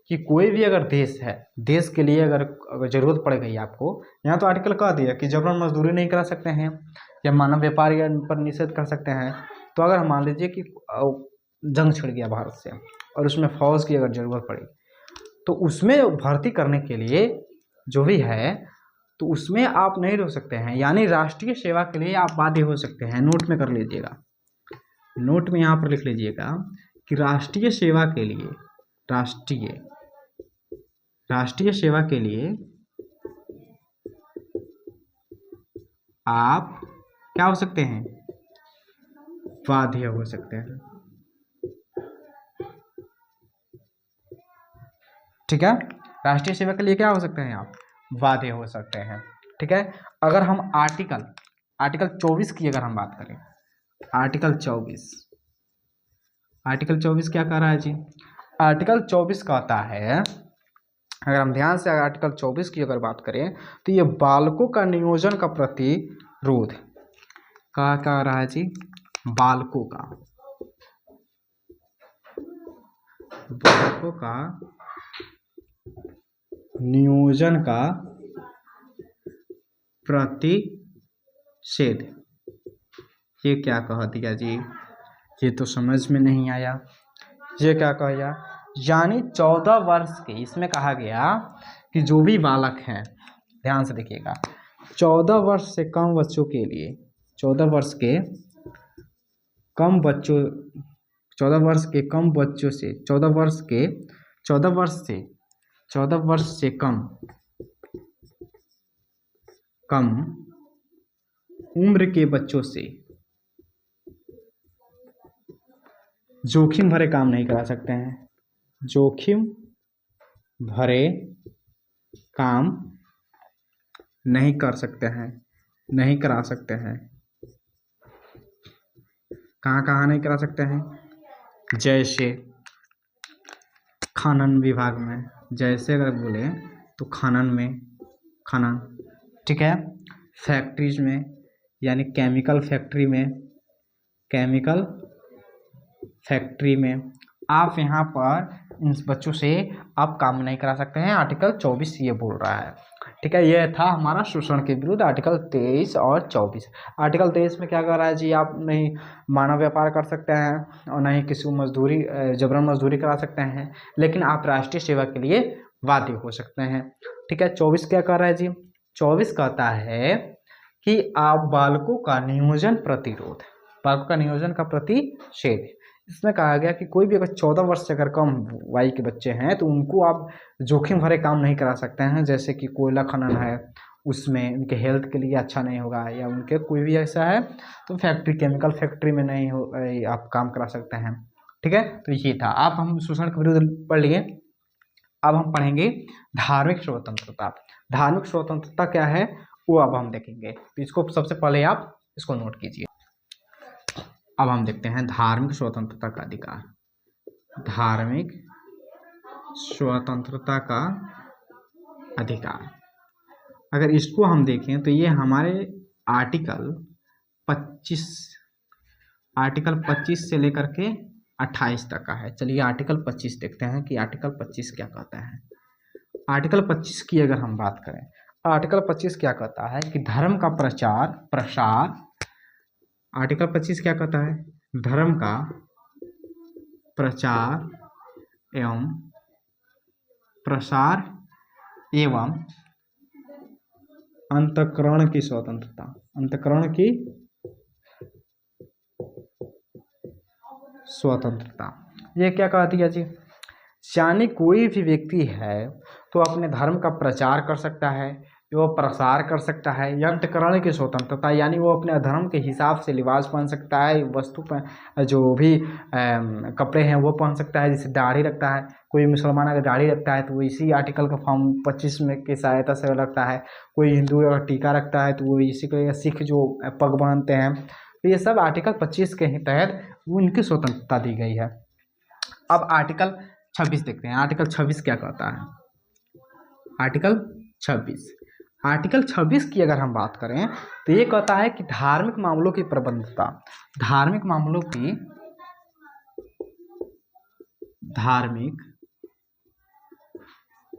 Speaker 1: कि कोई भी अगर देश है, देश के लिए अगर जरूरत पड़ गई आपको, यहाँ तो आर्टिकल कह दिया कि जबरन मजदूरी नहीं करा सकते हैं या मानव व्यापार पर निषेध कर सकते हैं। तो अगर हम मान लीजिए कि जंग छिड़ गया भारत से और उसमें फौज की अगर जरूरत पड़ी, तो उसमें भर्ती करने के लिए जो भी है तो उसमें आप नहीं रोक सकते हैं, यानी राष्ट्रीय सेवा के लिए आप बाध्य हो सकते हैं। नोट में कर लीजिएगा, नोट में यहाँ पर लिख लीजिएगा कि राष्ट्रीय सेवा के लिए, राष्ट्रीय सेवा के लिए आप क्या हो सकते हैं? बाध्य हो सकते हैं। ठीक है, राष्ट्रीय सेवा के लिए क्या हो सकते हैं? आप बाध्य हो सकते हैं। ठीक है, अगर हम आर्टिकल 24 की अगर हम बात करें, आर्टिकल 24 क्या कह रहा है जी? आर्टिकल 24 कहता है, अगर हम ध्यान से आर्टिकल 24 की अगर बात करें तो ये बालकों का नियोजन का प्रतिरोध क्या कह रहा है जी? बालकों का नियोजन का प्रतिषेध। ये क्या कह दिया जी? ये तो समझ में नहीं आया। ये क्या कहा? यानी 14 वर्ष के, इसमें कहा गया कि जो भी बालक हैं, ध्यान से देखिएगा, 14 वर्ष से कम बच्चों के लिए, 14 वर्ष से कम बच्चों से 14 वर्ष से कम उम्र के बच्चों से जोखिम भरे काम नहीं करा सकते हैं, जोखिम भरे काम नहीं कर सकते हैं, नहीं करा सकते हैं। कहाँ नहीं करा सकते हैं? जैसे खनन विभाग में, जैसे अगर बोले तो खनन, ठीक है, फैक्ट्रीज में, यानी केमिकल फैक्ट्री में आप यहाँ पर इन बच्चों से आप काम नहीं करा सकते हैं। आर्टिकल 24 ये बोल रहा है। ठीक है, यह था हमारा शोषण के विरुद्ध आर्टिकल 23 और 24। आर्टिकल 23 में क्या कर रहा है जी? आप नहीं मानव व्यापार कर सकते हैं और नहीं किसी को जबरन मजदूरी करा सकते हैं, लेकिन आप राष्ट्रीय सेवा के लिए बाध्य हो सकते हैं। ठीक है, 24 क्या कर रहा है जी? 24 कहता है कि आप बालकों का नियोजन का प्रतिषेध। इसमें कहा गया कि कोई भी अगर 14 वर्ष से अगर कम आयु के बच्चे हैं तो उनको आप जोखिम भरे काम नहीं करा सकते हैं, जैसे कि कोयला खनन है, उसमें उनके हेल्थ के लिए अच्छा नहीं होगा, या उनके कोई भी ऐसा है तो केमिकल फैक्ट्री में नहीं हो आप काम करा सकते हैं। ठीक है, तो ये था। आप हम शोषण के विरुद्ध पढ़ लिए। अब हम पढ़ेंगे धार्मिक स्वतंत्रता। धार्मिक स्वतंत्रता क्या है वो अब हम देखेंगे, तो इसको सबसे पहले आप इसको नोट कीजिए। अब हम देखते हैं धार्मिक स्वतंत्रता का अधिकार। धार्मिक स्वतंत्रता का अधिकार, अगर इसको हम देखें तो ये हमारे आर्टिकल 25 से लेकर के 28 तक का है। चलिए आर्टिकल 25 देखते हैं कि आर्टिकल 25 क्या कहता है। आर्टिकल 25 की अगर हम बात करें, आर्टिकल 25 क्या कहता है कि धर्म का प्रसार। आर्टिकल 25 क्या कहता है? धर्म का प्रचार एवं प्रसार एवं अंतःकरण की स्वतंत्रता। अंतःकरण की स्वतंत्रता ये क्या कहती है जी? यानी कोई भी व्यक्ति है तो अपने धर्म का प्रचार कर सकता है, वो प्रसार कर सकता है। या अंतःकरण की स्वतंत्रता यानी वो अपने धर्म के हिसाब से लिबास पहन सकता है, वस्तु पर जो भी कपड़े हैं वो पहन सकता है। जैसे दाढ़ी रखता है, कोई मुसलमान अगर दाढ़ी रखता है तो वो इसी आर्टिकल का फॉर्म 25 में की सहायता से रखता है। कोई हिंदू अगर टीका रखता है तो वो इसी के, सिख जो पग बांधते हैं, तो ये सब आर्टिकल 25 के ही तहत वो इनकी स्वतंत्रता दी गई है। अब आर्टिकल 26 देखते हैं। आर्टिकल 26 क्या कहता है? आर्टिकल 26, आर्टिकल 26 की अगर हम बात करें तो ये कहता है कि धार्मिक मामलों की प्रबंधता, धार्मिक मामलों की, धार्मिक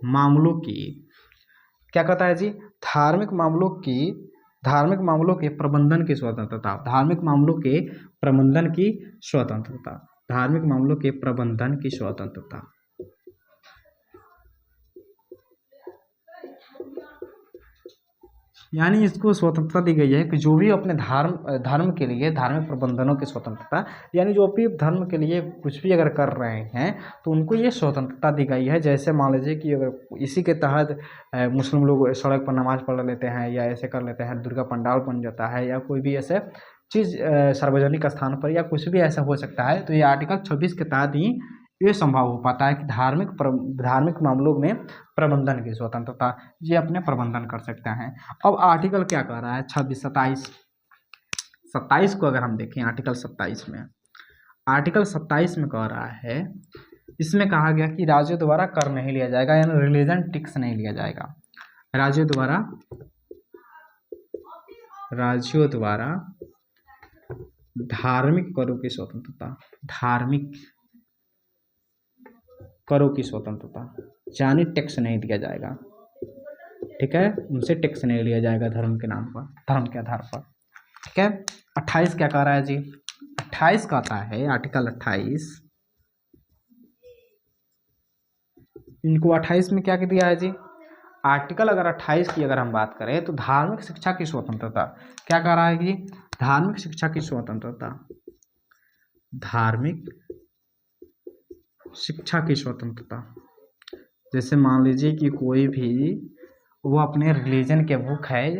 Speaker 1: मामलों की क्या कहता है जी? धार्मिक मामलों की, धार्मिक मामलों के प्रबंधन की स्वतंत्रता, धार्मिक मामलों के प्रबंधन की स्वतंत्रता, धार्मिक मामलों के प्रबंधन की स्वतंत्रता। यानी इसको स्वतंत्रता दी गई है कि जो भी अपने धर्म के लिए धार्मिक प्रबंधनों की स्वतंत्रता, यानी जो भी धर्म के लिए कुछ भी अगर कर रहे हैं तो उनको ये स्वतंत्रता दी गई है। जैसे मान लीजिए कि अगर इसी के तहत मुस्लिम लोग सड़क पर नमाज पढ़ लेते हैं या ऐसे कर लेते हैं, दुर्गा पंडाल बन जाता है या कोई भी ऐसे चीज़ सार्वजनिक स्थान पर या कुछ भी ऐसा हो सकता है, तो ये आर्टिकल 26 के तहत ही ये संभव हो पाता है कि धार्मिक मामलों में प्रबंधन की स्वतंत्रता, ये अपने प्रबंधन कर सकते हैं। अब आर्टिकल क्या कह रहा है? 26, 27 को अगर हम देखें, आर्टिकल 27 में, आर्टिकल 27 में कह रहा है, इसमें कहा गया कि राज्यों द्वारा कर नहीं लिया जाएगा, यानी रिलीजन टैक्स नहीं लिया जाएगा। राज्यों द्वारा धार्मिक करों की स्वतंत्रता, धार्मिक करों की स्वतंत्रता, यानी टैक्स नहीं दिया जाएगा। ठीक है, उनसे टैक्स नहीं लिया जाएगा धर्म के नाम पर, धर्म के आधार पर। ठीक है। 28 क्या कह रहा है जी? 28 कहता है, आर्टिकल 28, इनको 28 में क्या दिया है जी? आर्टिकल अगर 28 की अगर हम बात करें तो धार्मिक शिक्षा की स्वतंत्रता, क्या कह रहा है कि धार्मिक शिक्षा की स्वतंत्रता, धार्मिक शिक्षा की स्वतंत्रता। जैसे मान लीजिए कि कोई भी वो अपने रिलीजन के बुक है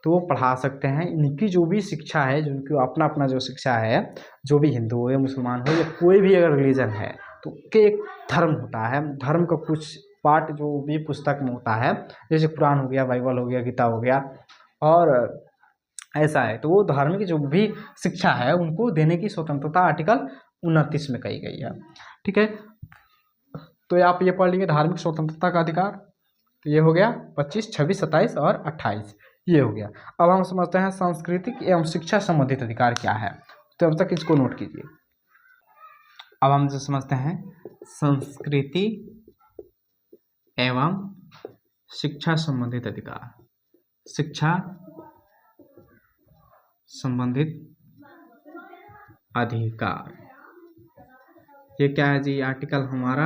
Speaker 1: तो वो पढ़ा सकते हैं। इनकी जो भी शिक्षा है, जिनकी अपना अपना जो शिक्षा है, जो भी हिंदू हो या मुसलमान हो या कोई भी अगर रिलीजन है, तो के एक धर्म होता है, धर्म का कुछ पार्ट जो भी पुस्तक में होता है, जैसे कुरान हो गया, बाइबल हो गया, गीता हो गया, और ऐसा है, तो वो धार्मिक जो भी शिक्षा है उनको देने की स्वतंत्रता आर्टिकल 29 में कही गई है। ठीक है, तो आप ये पढ़ लीजिए धार्मिक स्वतंत्रता का अधिकार। तो ये हो गया 25, 26, 27 और 28, ये हो गया। अब हम समझते हैं सांस्कृतिक एवं शिक्षा संबंधित अधिकार क्या है, तो अब तक इसको नोट कीजिए। अब हम जो समझते हैं संस्कृति एवं शिक्षा संबंधित अधिकार, शिक्षा संबंधित अधिकार, ये क्या है जी? आर्टिकल हमारा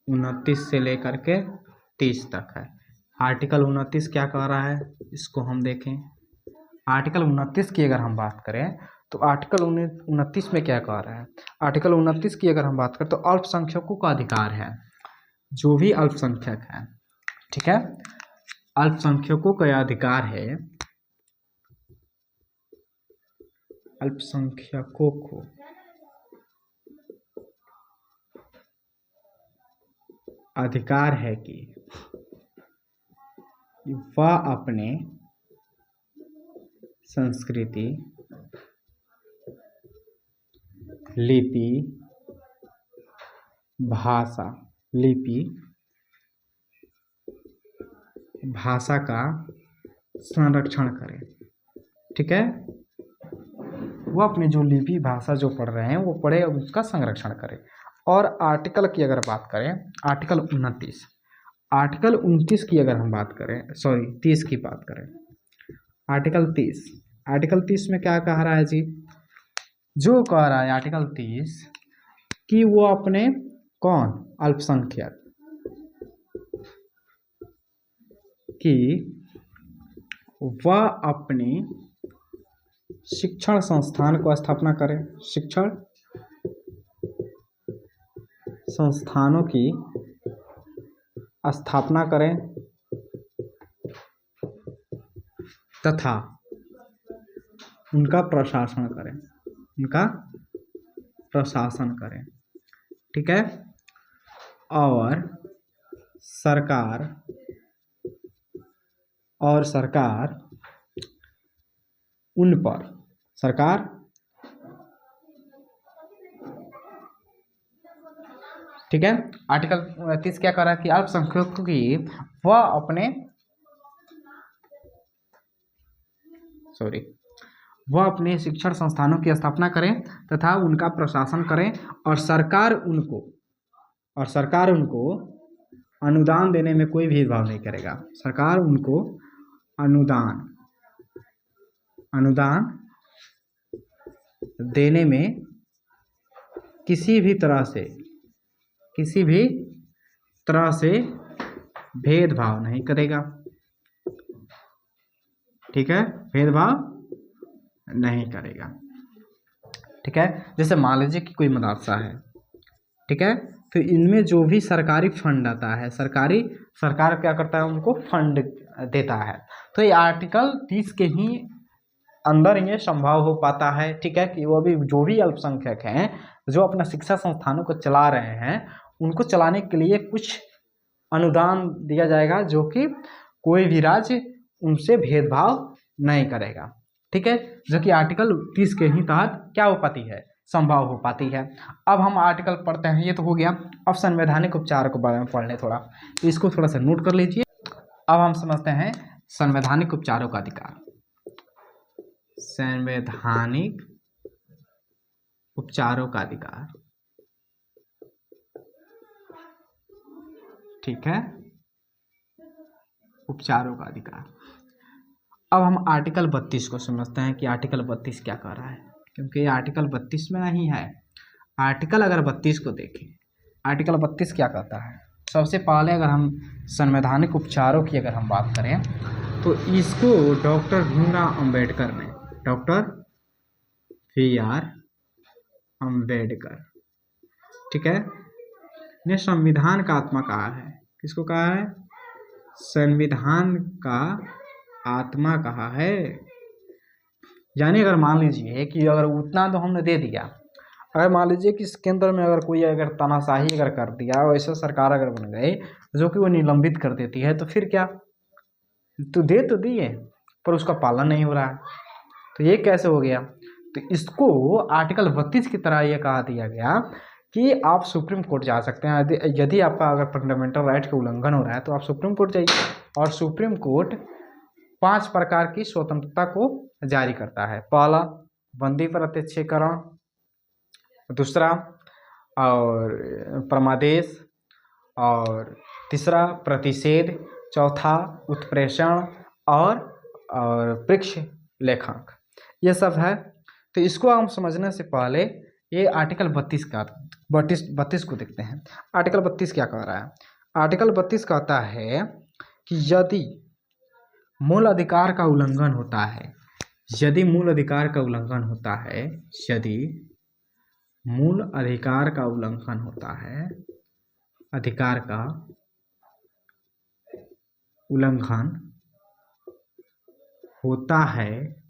Speaker 1: 29 से लेकर के 30 तक है। आर्टिकल 29 क्या कह रहा है, इसको हम देखें। आर्टिकल 29 की अगर हम बात करें तो आर्टिकल 29 में क्या कह रहा है? आर्टिकल 29 की अगर हम बात करें तो अल्पसंख्यकों का अधिकार है, जो भी अल्पसंख्यक है, ठीक है, अल्पसंख्यकों का अधिकार है, अल्पसंख्यकों को अधिकार है कि वह अपने संस्कृति, लिपि, भाषा, भाषा का संरक्षण करें। ठीक है, वो अपनी जो लिपि भाषा जो पढ़ रहे हैं वो पढ़े, उसका संरक्षण करें। और आर्टिकल की अगर बात करें, आर्टिकल 29, आर्टिकल 29 की अगर हम बात करें, 30 की बात करें, आर्टिकल 30, आर्टिकल 30 में क्या कह रहा है जी? जो कह रहा है आर्टिकल 30 कि वो अपने कौन अल्पसंख्यक, कि वह अपने शिक्षण संस्थान को स्थापना करें, शिक्षण संस्थानों की स्थापना करें तथा उनका प्रशासन करें, उनका प्रशासन करें। ठीक है। और सरकार उन पर, सरकार ठीक है। आर्टिकल 30 क्या कर रहा है कि अल्पसंख्यकों की वह अपने शिक्षण संस्थानों की स्थापना करें तथा उनका प्रशासन करें और सरकार उनको अनुदान देने में कोई भेदभाव नहीं करेगा। सरकार उनको अनुदान देने में किसी भी तरह से भेदभाव नहीं करेगा। ठीक है, भेदभाव नहीं करेगा। ठीक है। जैसे मान लीजिए कि कोई मदरसा है, ठीक है, तो इनमें जो भी सरकारी फंड आता है, सरकार क्या करता है, उनको फंड देता है। तो ये आर्टिकल 30 के ही अंदर ये संभव हो पाता है। ठीक है, कि वो भी जो भी अल्पसंख्यक हैं जो अपना शिक्षा संस्थानों को चला रहे हैं, उनको चलाने के लिए कुछ अनुदान दिया जाएगा जो कि कोई भी राज्य उनसे भेदभाव नहीं करेगा। ठीक है, जो कि आर्टिकल 30 के ही तहत क्या हो पाती है, संभव हो पाती है। अब हम आर्टिकल पढ़ते हैं, ये तो हो गया। अब संवैधानिक उपचार के बारे में पढ़ लें थोड़ा, तो इसको थोड़ा सा नोट कर लीजिए। अब हम समझते हैं संवैधानिक उपचारों का अधिकार। संवैधानिक उपचारों का अधिकार, ठीक है, उपचारों का अधिकार। अब हम आर्टिकल 32 को समझते हैं कि आर्टिकल 32 क्या कर रहा है, क्योंकि आर्टिकल 32 में नहीं है। आर्टिकल अगर 32 को देखें, आर्टिकल 32 क्या कहता है। सबसे पहले अगर हम संवैधानिक उपचारों की अगर हम बात करें तो इसको डॉक्टर भीमराव अंबेडकर ने, डॉक्टर B.R. अंबेडकर, ठीक है, ने संविधान का आत्मा कहा है। किसको कहा है, संविधान का आत्मा कहा है। यानी अगर मान लीजिए कि अगर उतना तो हमने दे दिया, अगर मान लीजिए कि इसके अंदर में अगर कोई अगर तानाशाही अगर कर दिया, वैसे सरकार अगर बन गई जो कि वो निलंबित कर देती है, तो फिर क्या, तो दे तो दिए पर उसका पालन नहीं हो रहा है, तो ये कैसे हो गया। तो इसको आर्टिकल 32 की तरह ये कहा दिया गया कि आप सुप्रीम कोर्ट जा सकते हैं। यदि आपका अगर फंडामेंटल राइट का उल्लंघन हो रहा है तो आप सुप्रीम कोर्ट जाइए, और सुप्रीम कोर्ट 5 प्रकार की स्वतंत्रता को जारी करता है। पहला, बंदी प्रत्यक्षीकरण, दूसरा और परमादेश, और तीसरा प्रतिषेध, चौथा उत्प्रेषण, और पृक्ष लेखक, ये सब है। तो इसको हम समझने से पहले ये आर्टिकल 32 को देखते हैं। आर्टिकल 32 क्या कह रहा है। आर्टिकल 32 कहता है कि यदि मूल अधिकार का उल्लंघन होता है, यदि मूल अधिकार का उल्लंघन होता है, यदि मूल अधिकार का उल्लंघन होता है, अधिकार का उल्लंघन होता है,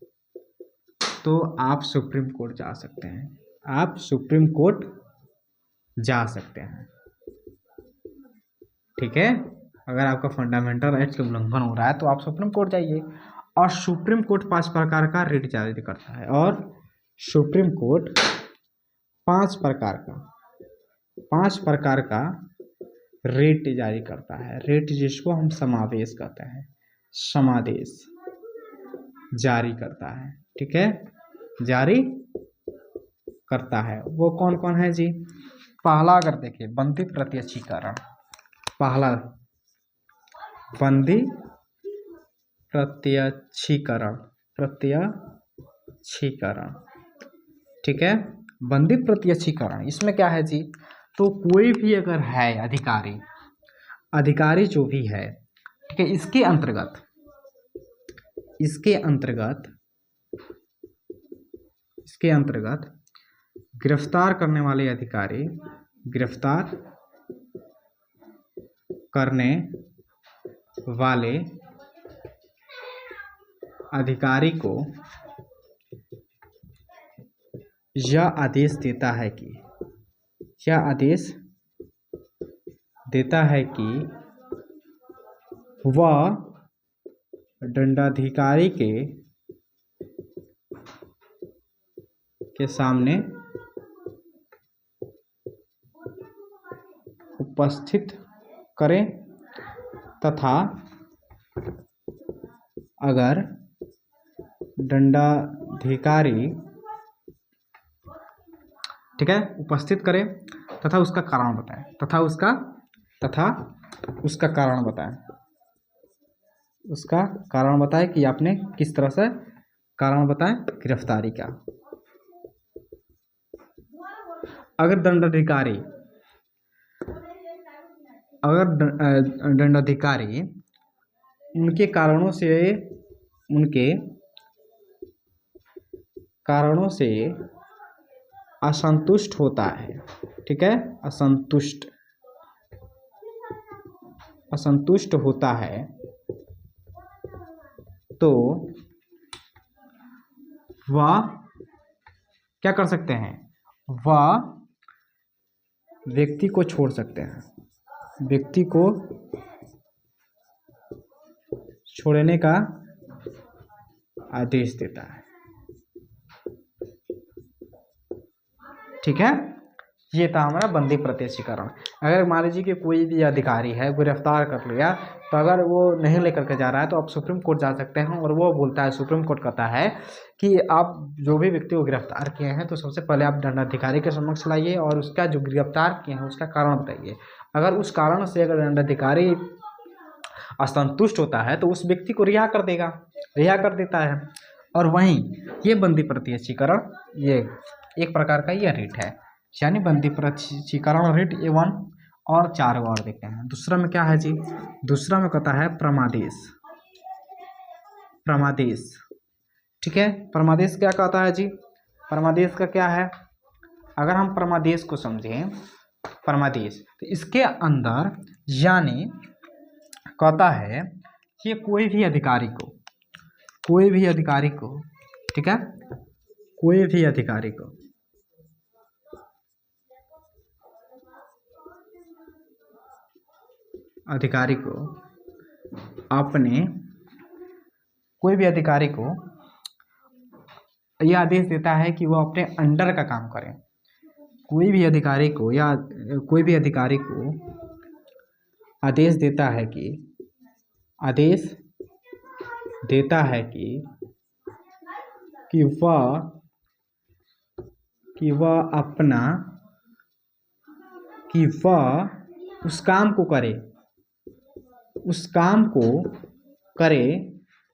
Speaker 1: तो आप सुप्रीम कोर्ट जा सकते हैं। आप सुप्रीम कोर्ट जा सकते हैं। ठीक है, अगर आपका फंडामेंटल राइट्स का उल्लंघन हो रहा है तो आप सुप्रीम कोर्ट जाइए। और सुप्रीम कोर्ट 5 प्रकार का रिट जारी करता है, और सुप्रीम कोर्ट 5 प्रकार का रिट जारी करता है। रिट जिसको हम समावेश कहते हैं, समादेश जारी करता है। ठीक है, जारी करता है। वो कौन कौन है जी। पहला अगर देखिए, बंदी प्रत्यक्षीकरण, पहला बंदी प्रत्यक्षीकरण, ठीक है, बंदी प्रत्यक्षीकरण। इसमें क्या है जी, तो कोई भी अगर है अधिकारी जो भी है, ठीक है। इसके अंतर्गत गिरफ्तार करने वाले अधिकारी, गिरफ्तार करने वाले अधिकारी को यह आदेश देता है कि वह दंडाधिकारी के सामने उपस्थित करें तथा अगर दंडाधिकारी, ठीक है, उपस्थित करें तथा उसका कारण बताएं, तथा उसका कारण बताएं कि आपने किस तरह से कारण बताएं गिरफ्तारी का। अगर दंडाधिकारी उनके कारणों से असंतुष्ट होता है, ठीक है, असंतुष्ट होता है, तो वह क्या कर सकते हैं, वह व्यक्ति को छोड़ सकते हैं, व्यक्ति को छोड़ने का आदेश देता है, ठीक है। ये था हमारा बंदी प्रत्यक्षीकरण। अगर मान लीजिए कि कोई भी अधिकारी है गिरफ्तार कर लिया, तो अगर वो नहीं लेकर के जा रहा है तो आप सुप्रीम कोर्ट जा सकते हैं, और वो बोलता है, सुप्रीम कोर्ट कहता है कि आप जो भी व्यक्ति को गिरफ्तार किए हैं तो सबसे पहले आप दंडाधिकारी के समक्ष लाइए और उसका जो गिरफ्तार किए हैं उसका कारण बताइए। अगर उस कारण से अगर दंडाधिकारी असंतुष्ट होता है तो उस व्यक्ति को रिहा कर देता है। और वहीं ये बंदी प्रत्यक्षीकरण, ये एक प्रकार का ये रिट है, यानी बंदी प्रत्यक्षीकरण रिट A1 और 4 और देखते हैं। दूसरा में क्या है जी, दूसरा में कहता है प्रमादेश, ठीक है। प्रमादेश क्या कहता है जी, प्रमादेश का क्या है, अगर हम प्रमादेश को समझें, प्रमादेश तो इसके अंदर यानी कहता है कि कोई भी अधिकारी को, ठीक है, कोई भी अधिकारी को यह आदेश देता है कि वह अपने अंडर का काम करे। कोई भी अधिकारी को आदेश देता है कि वह उस काम को करे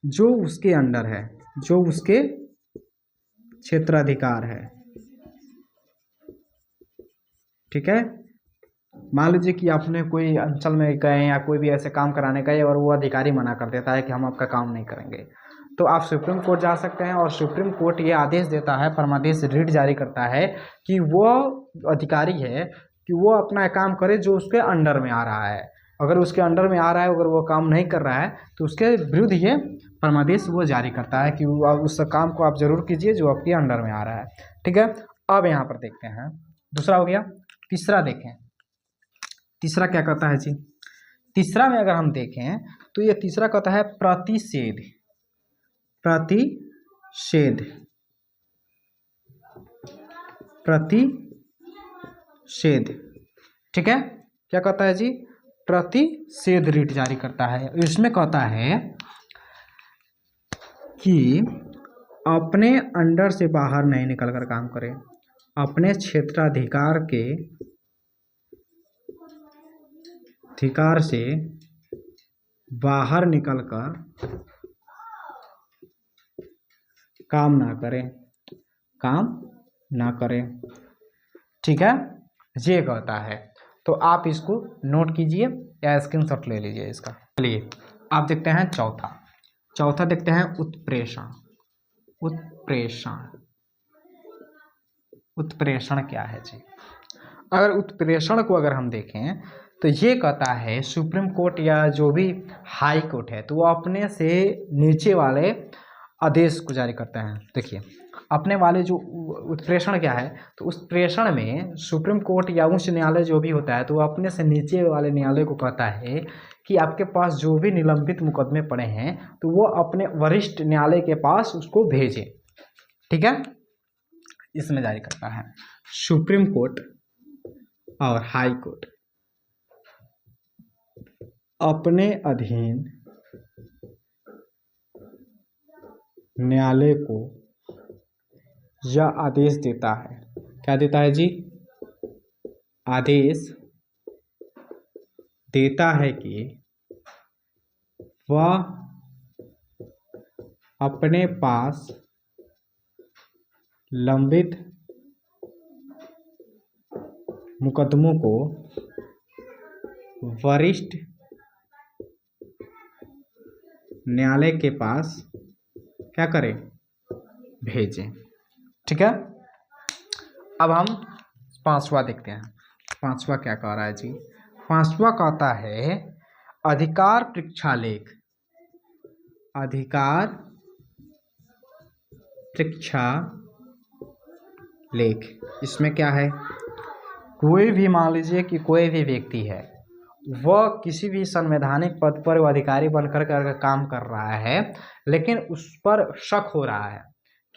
Speaker 1: जो उसके अंडर है, जो उसके क्षेत्राधिकार है, ठीक है। मान लीजिए कि आपने कोई अंचल में गए या कोई भी ऐसे काम कराने गए और वो अधिकारी मना कर देता है कि हम आपका काम नहीं करेंगे, तो आप सुप्रीम कोर्ट जा सकते हैं और सुप्रीम कोर्ट ये आदेश देता है, फरमादेश रिट जारी करता है कि वो अधिकारी है कि वो अपना काम करे जो उसके अंडर में आ रहा है। अगर उसके अंडर में आ रहा है, अगर वो काम नहीं कर रहा है तो उसके विरुद्ध ये फरमादेश वो जारी करता है कि उस काम को आप जरूर कीजिए जो आपके अंडर में आ रहा है, ठीक है। अब यहाँ पर देखते हैं, दूसरा हो गया। तीसरा देखें, तीसरा क्या कहता है जी, तीसरा में अगर हम देखें तो ये तीसरा कहता है प्रतिषेध, ठीक है। क्या कहता है जी, प्रतिषेध रिट जारी करता है। इसमें कहता है कि अपने अंडर से बाहर नहीं निकलकर काम करें, अपने क्षेत्राधिकार के अधिकार से बाहर निकलकर काम ना करें, ठीक है। ये कहता है, तो आप इसको नोट कीजिए या स्क्रीनशॉट ले लीजिए इसका। चलिए आप देखते हैं चौथा देखते हैं उत्प्रेषण। उत्प्रेषण क्या है जी? अगर उत्प्रेषण को अगर हम देखें तो ये कहता है सुप्रीम कोर्ट या जो भी हाई कोर्ट है तो वो अपने से नीचे वाले आदेश को जारी करते हैं। देखिए अपने वाले जो उत्प्रेषण क्या है, तो उत्प्रेषण में सुप्रीम कोर्ट या उच्च न्यायालय जो भी होता है तो वो अपने से नीचे वाले न्यायालय को कहता है कि आपके पास जो भी निलंबित मुकदमे पड़े हैं तो वो अपने वरिष्ठ न्यायालय के पास उसको भेजें। ठीक है, इसमें जारी करता है सुप्रीम कोर्ट और हाई कोर्ट अपने अधीन न्यायालय को यह आदेश देता है। क्या देता है जी? आदेश देता है कि वह अपने पास लंबित मुकदमों को वरिष्ठ न्यायालय के पास क्या करें? भेजें। ठीक है, अब हम पांचवा देखते हैं। पांचवा क्या कह रहा है जी? पांचवा कहता है अधिकार परीक्षा लेख। अधिकार परीक्षा लेख इसमें क्या है? कोई भी मान लीजिए कि कोई भी व्यक्ति है वह किसी भी संवैधानिक पद पर वो अधिकारी बनकर काम कर रहा है, लेकिन उस पर शक हो रहा है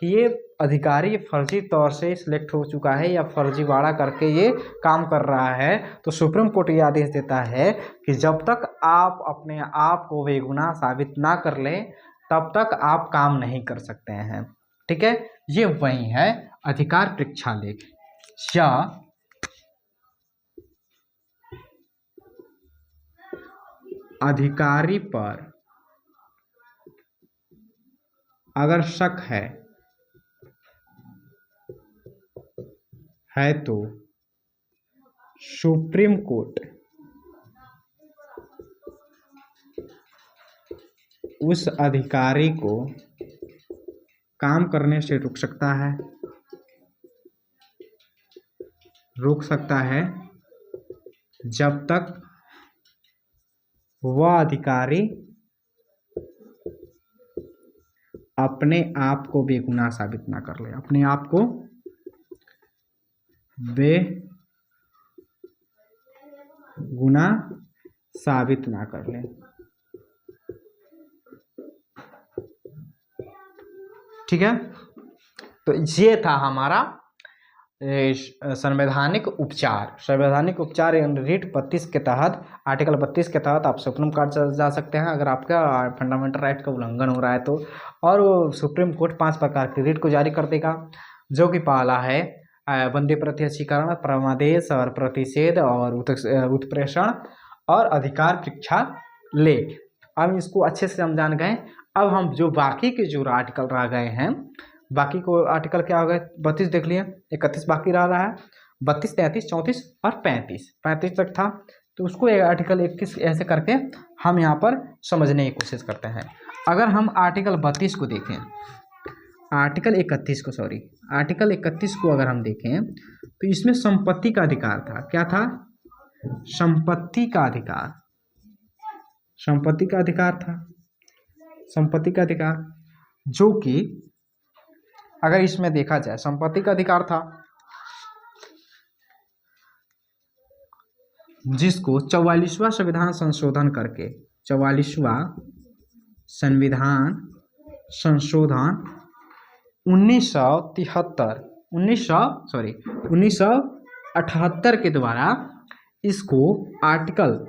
Speaker 1: कि ये अधिकारी फर्जी तौर से सिलेक्ट हो चुका है या फर्जीवाड़ा करके ये काम कर रहा है, तो सुप्रीम कोर्ट ये आदेश देता है कि जब तक आप अपने आप को बेगुनाह साबित ना कर लें तब तक आप काम नहीं कर सकते हैं। ठीक है, ये वही है अधिकार परीक्षा लेख। या अधिकारी पर अगर शक है तो सुप्रीम कोर्ट उस अधिकारी को काम करने से रोक सकता है जब तक वह अधिकारी अपने आप को बेगुनाह साबित ना कर ले, अपने आप को बेगुनाह साबित ना कर ले। ठीक है, तो ये था हमारा संवैधानिक उपचार। संवैधानिक उपचार रीट 32 के तहत, आर्टिकल 32 के तहत आप सुप्रीम कोर्ट जा सकते हैं अगर आपका फंडामेंटल राइट का उल्लंघन हो रहा है तो। और वो सुप्रीम कोर्ट 5 प्रकार की रीट को जारी कर देगा, जो कि पहला है बंदी प्रत्यक्षीकरण, परमादेश और प्रतिषेध और उत्प्रेषण और अधिकार परीक्षा लेख। अब इसको अच्छे से हम जान गए। अब हम जो बाकी के जो आर्टिकल रह गए हैं, बाकी को आर्टिकल क्या हो गए? 32 देख लिए, 31 बाकी रह रहा है, 32, 33, 34 और 35 तक था। तो उसको आर्टिकल 21 ऐसे करके हम यहाँ पर समझने की कोशिश करते हैं। अगर हम आर्टिकल 32 को देखें, आर्टिकल 31 को अगर हम देखें तो इसमें संपत्ति का अधिकार था। क्या था? संपत्ति का अधिकार था। संपत्ति का अधिकार जो कि अगर इसमें देखा जाए संपत्ति का अधिकार था, जिसको 44वां संविधान संशोधन करके 44वां संविधान संशोधन 1978 के द्वारा इसको आर्टिकल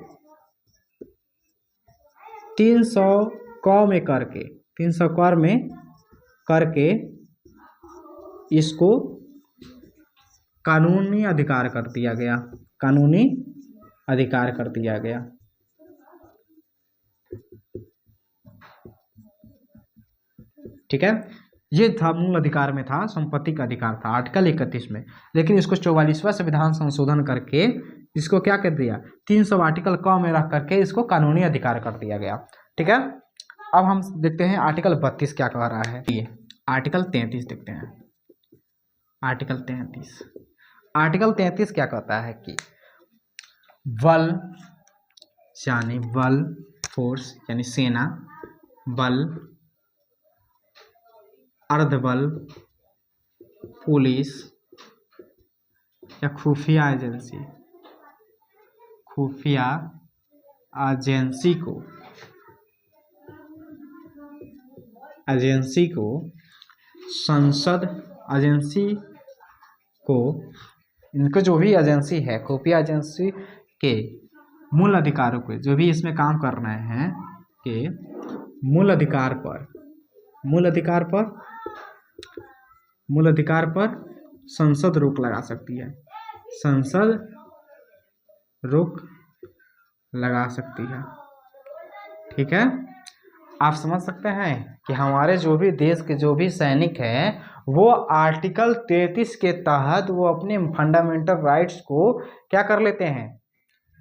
Speaker 1: 300 में करके इसको कानूनी अधिकार कर दिया गया। ठीक है, ये था मूल अधिकार में था, संपत्ति का अधिकार था आर्टिकल 31 में, लेकिन इसको 44वां संविधान संशोधन करके इसको क्या कर दिया? 300 आर्टिकल क में रख करके इसको कानूनी अधिकार कर दिया गया। ठीक है। अब हम देखते हैं आर्टिकल 32 क्या कह रहा है। ये आर्टिकल 33 देखते हैं। आर्टिकल 33 क्या कहता है कि बल यानी बल, फोर्स यानी सेना, बल, अर्धबल, पुलिस या खुफिया एजेंसी को संसद इनको जो भी एजेंसी है, खुफिया एजेंसी के मूल अधिकारों को, जो भी इसमें काम कर रहे हैं के मूल अधिकार पर संसद रोक लगा सकती है। संसद रोक लगा सकती है। ठीक है, आप समझ सकते हैं कि हमारे जो भी देश के जो भी सैनिक हैं वो आर्टिकल 33 के तहत वो अपने फंडामेंटल राइट्स को क्या कर लेते हैं,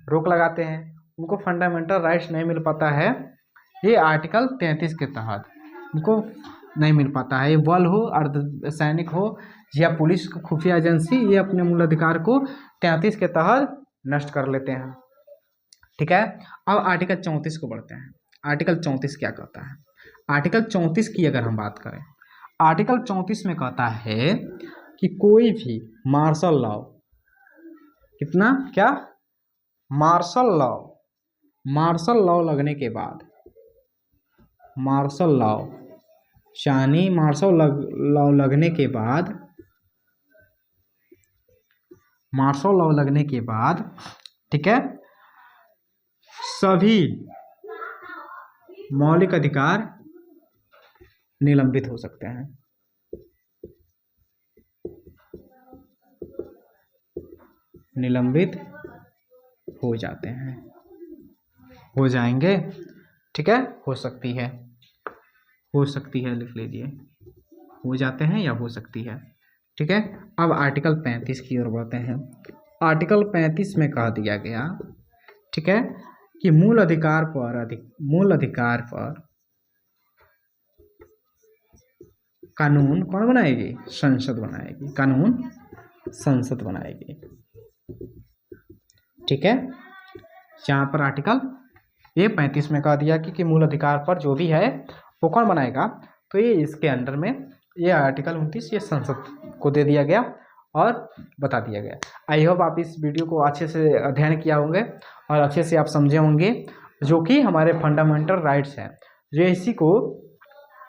Speaker 1: रोक लगाते हैं। उनको फंडामेंटल राइट्स नहीं मिल पाता है, ये आर्टिकल 33 के तहत उनको नहीं मिल पाता है। ये बल हो, अर्ध सैनिक हो या पुलिस खुफिया एजेंसी, ये अपने मूल अधिकार को 33 के तहत नष्ट कर लेते हैं। ठीक है, अब आर्टिकल 34 को बढ़ते हैं। आर्टिकल 34 क्या कहता है? आर्टिकल 34 की अगर हम बात करें, आर्टिकल 34 में कहता है कि कोई भी मार्शल लॉ, मार्शल लॉ लगने के बाद, मार्शल लॉ लगने के बाद ठीक है, सभी मौलिक अधिकार निलंबित हो सकते हैं। निलंबित हो जाते हैं, हो जाएंगे। ठीक है, हो सकती है, लिख लीजिए, हो जाते हैं या हो सकती है। ठीक है, अब आर्टिकल 35 की ओर बढ़ते हैं। आर्टिकल 35 में कह दिया गया, ठीक है, कि मूल अधिकार पर कानून कौन बनाएगी? संसद बनाएगी। कानून संसद बनाएगी। ठीक है, यहाँ पर आर्टिकल 35 में कह दिया कि मूल अधिकार पर जो भी है वो कौन बनाएगा, तो ये इसके अंडर में ये आर्टिकल 29 ये संसद को दे दिया गया और बता दिया गया। आई होप आप इस वीडियो को अच्छे से अध्ययन किया होंगे और अच्छे से आप समझे होंगे जो कि हमारे फंडामेंटल राइट्स हैं। जो इसी को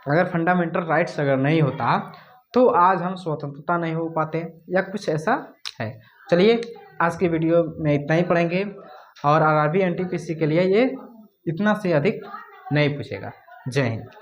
Speaker 1: अगर फंडामेंटल राइट्स अगर नहीं होता तो आज हम स्वतंत्रता नहीं हो पाते या कुछ ऐसा है। चलिए, आज की वीडियो में इतना ही पढ़ेंगे और आरआरबी एनटीपीसी के लिए ये इतना से अधिक नहीं पूछेगा। जय हिंद।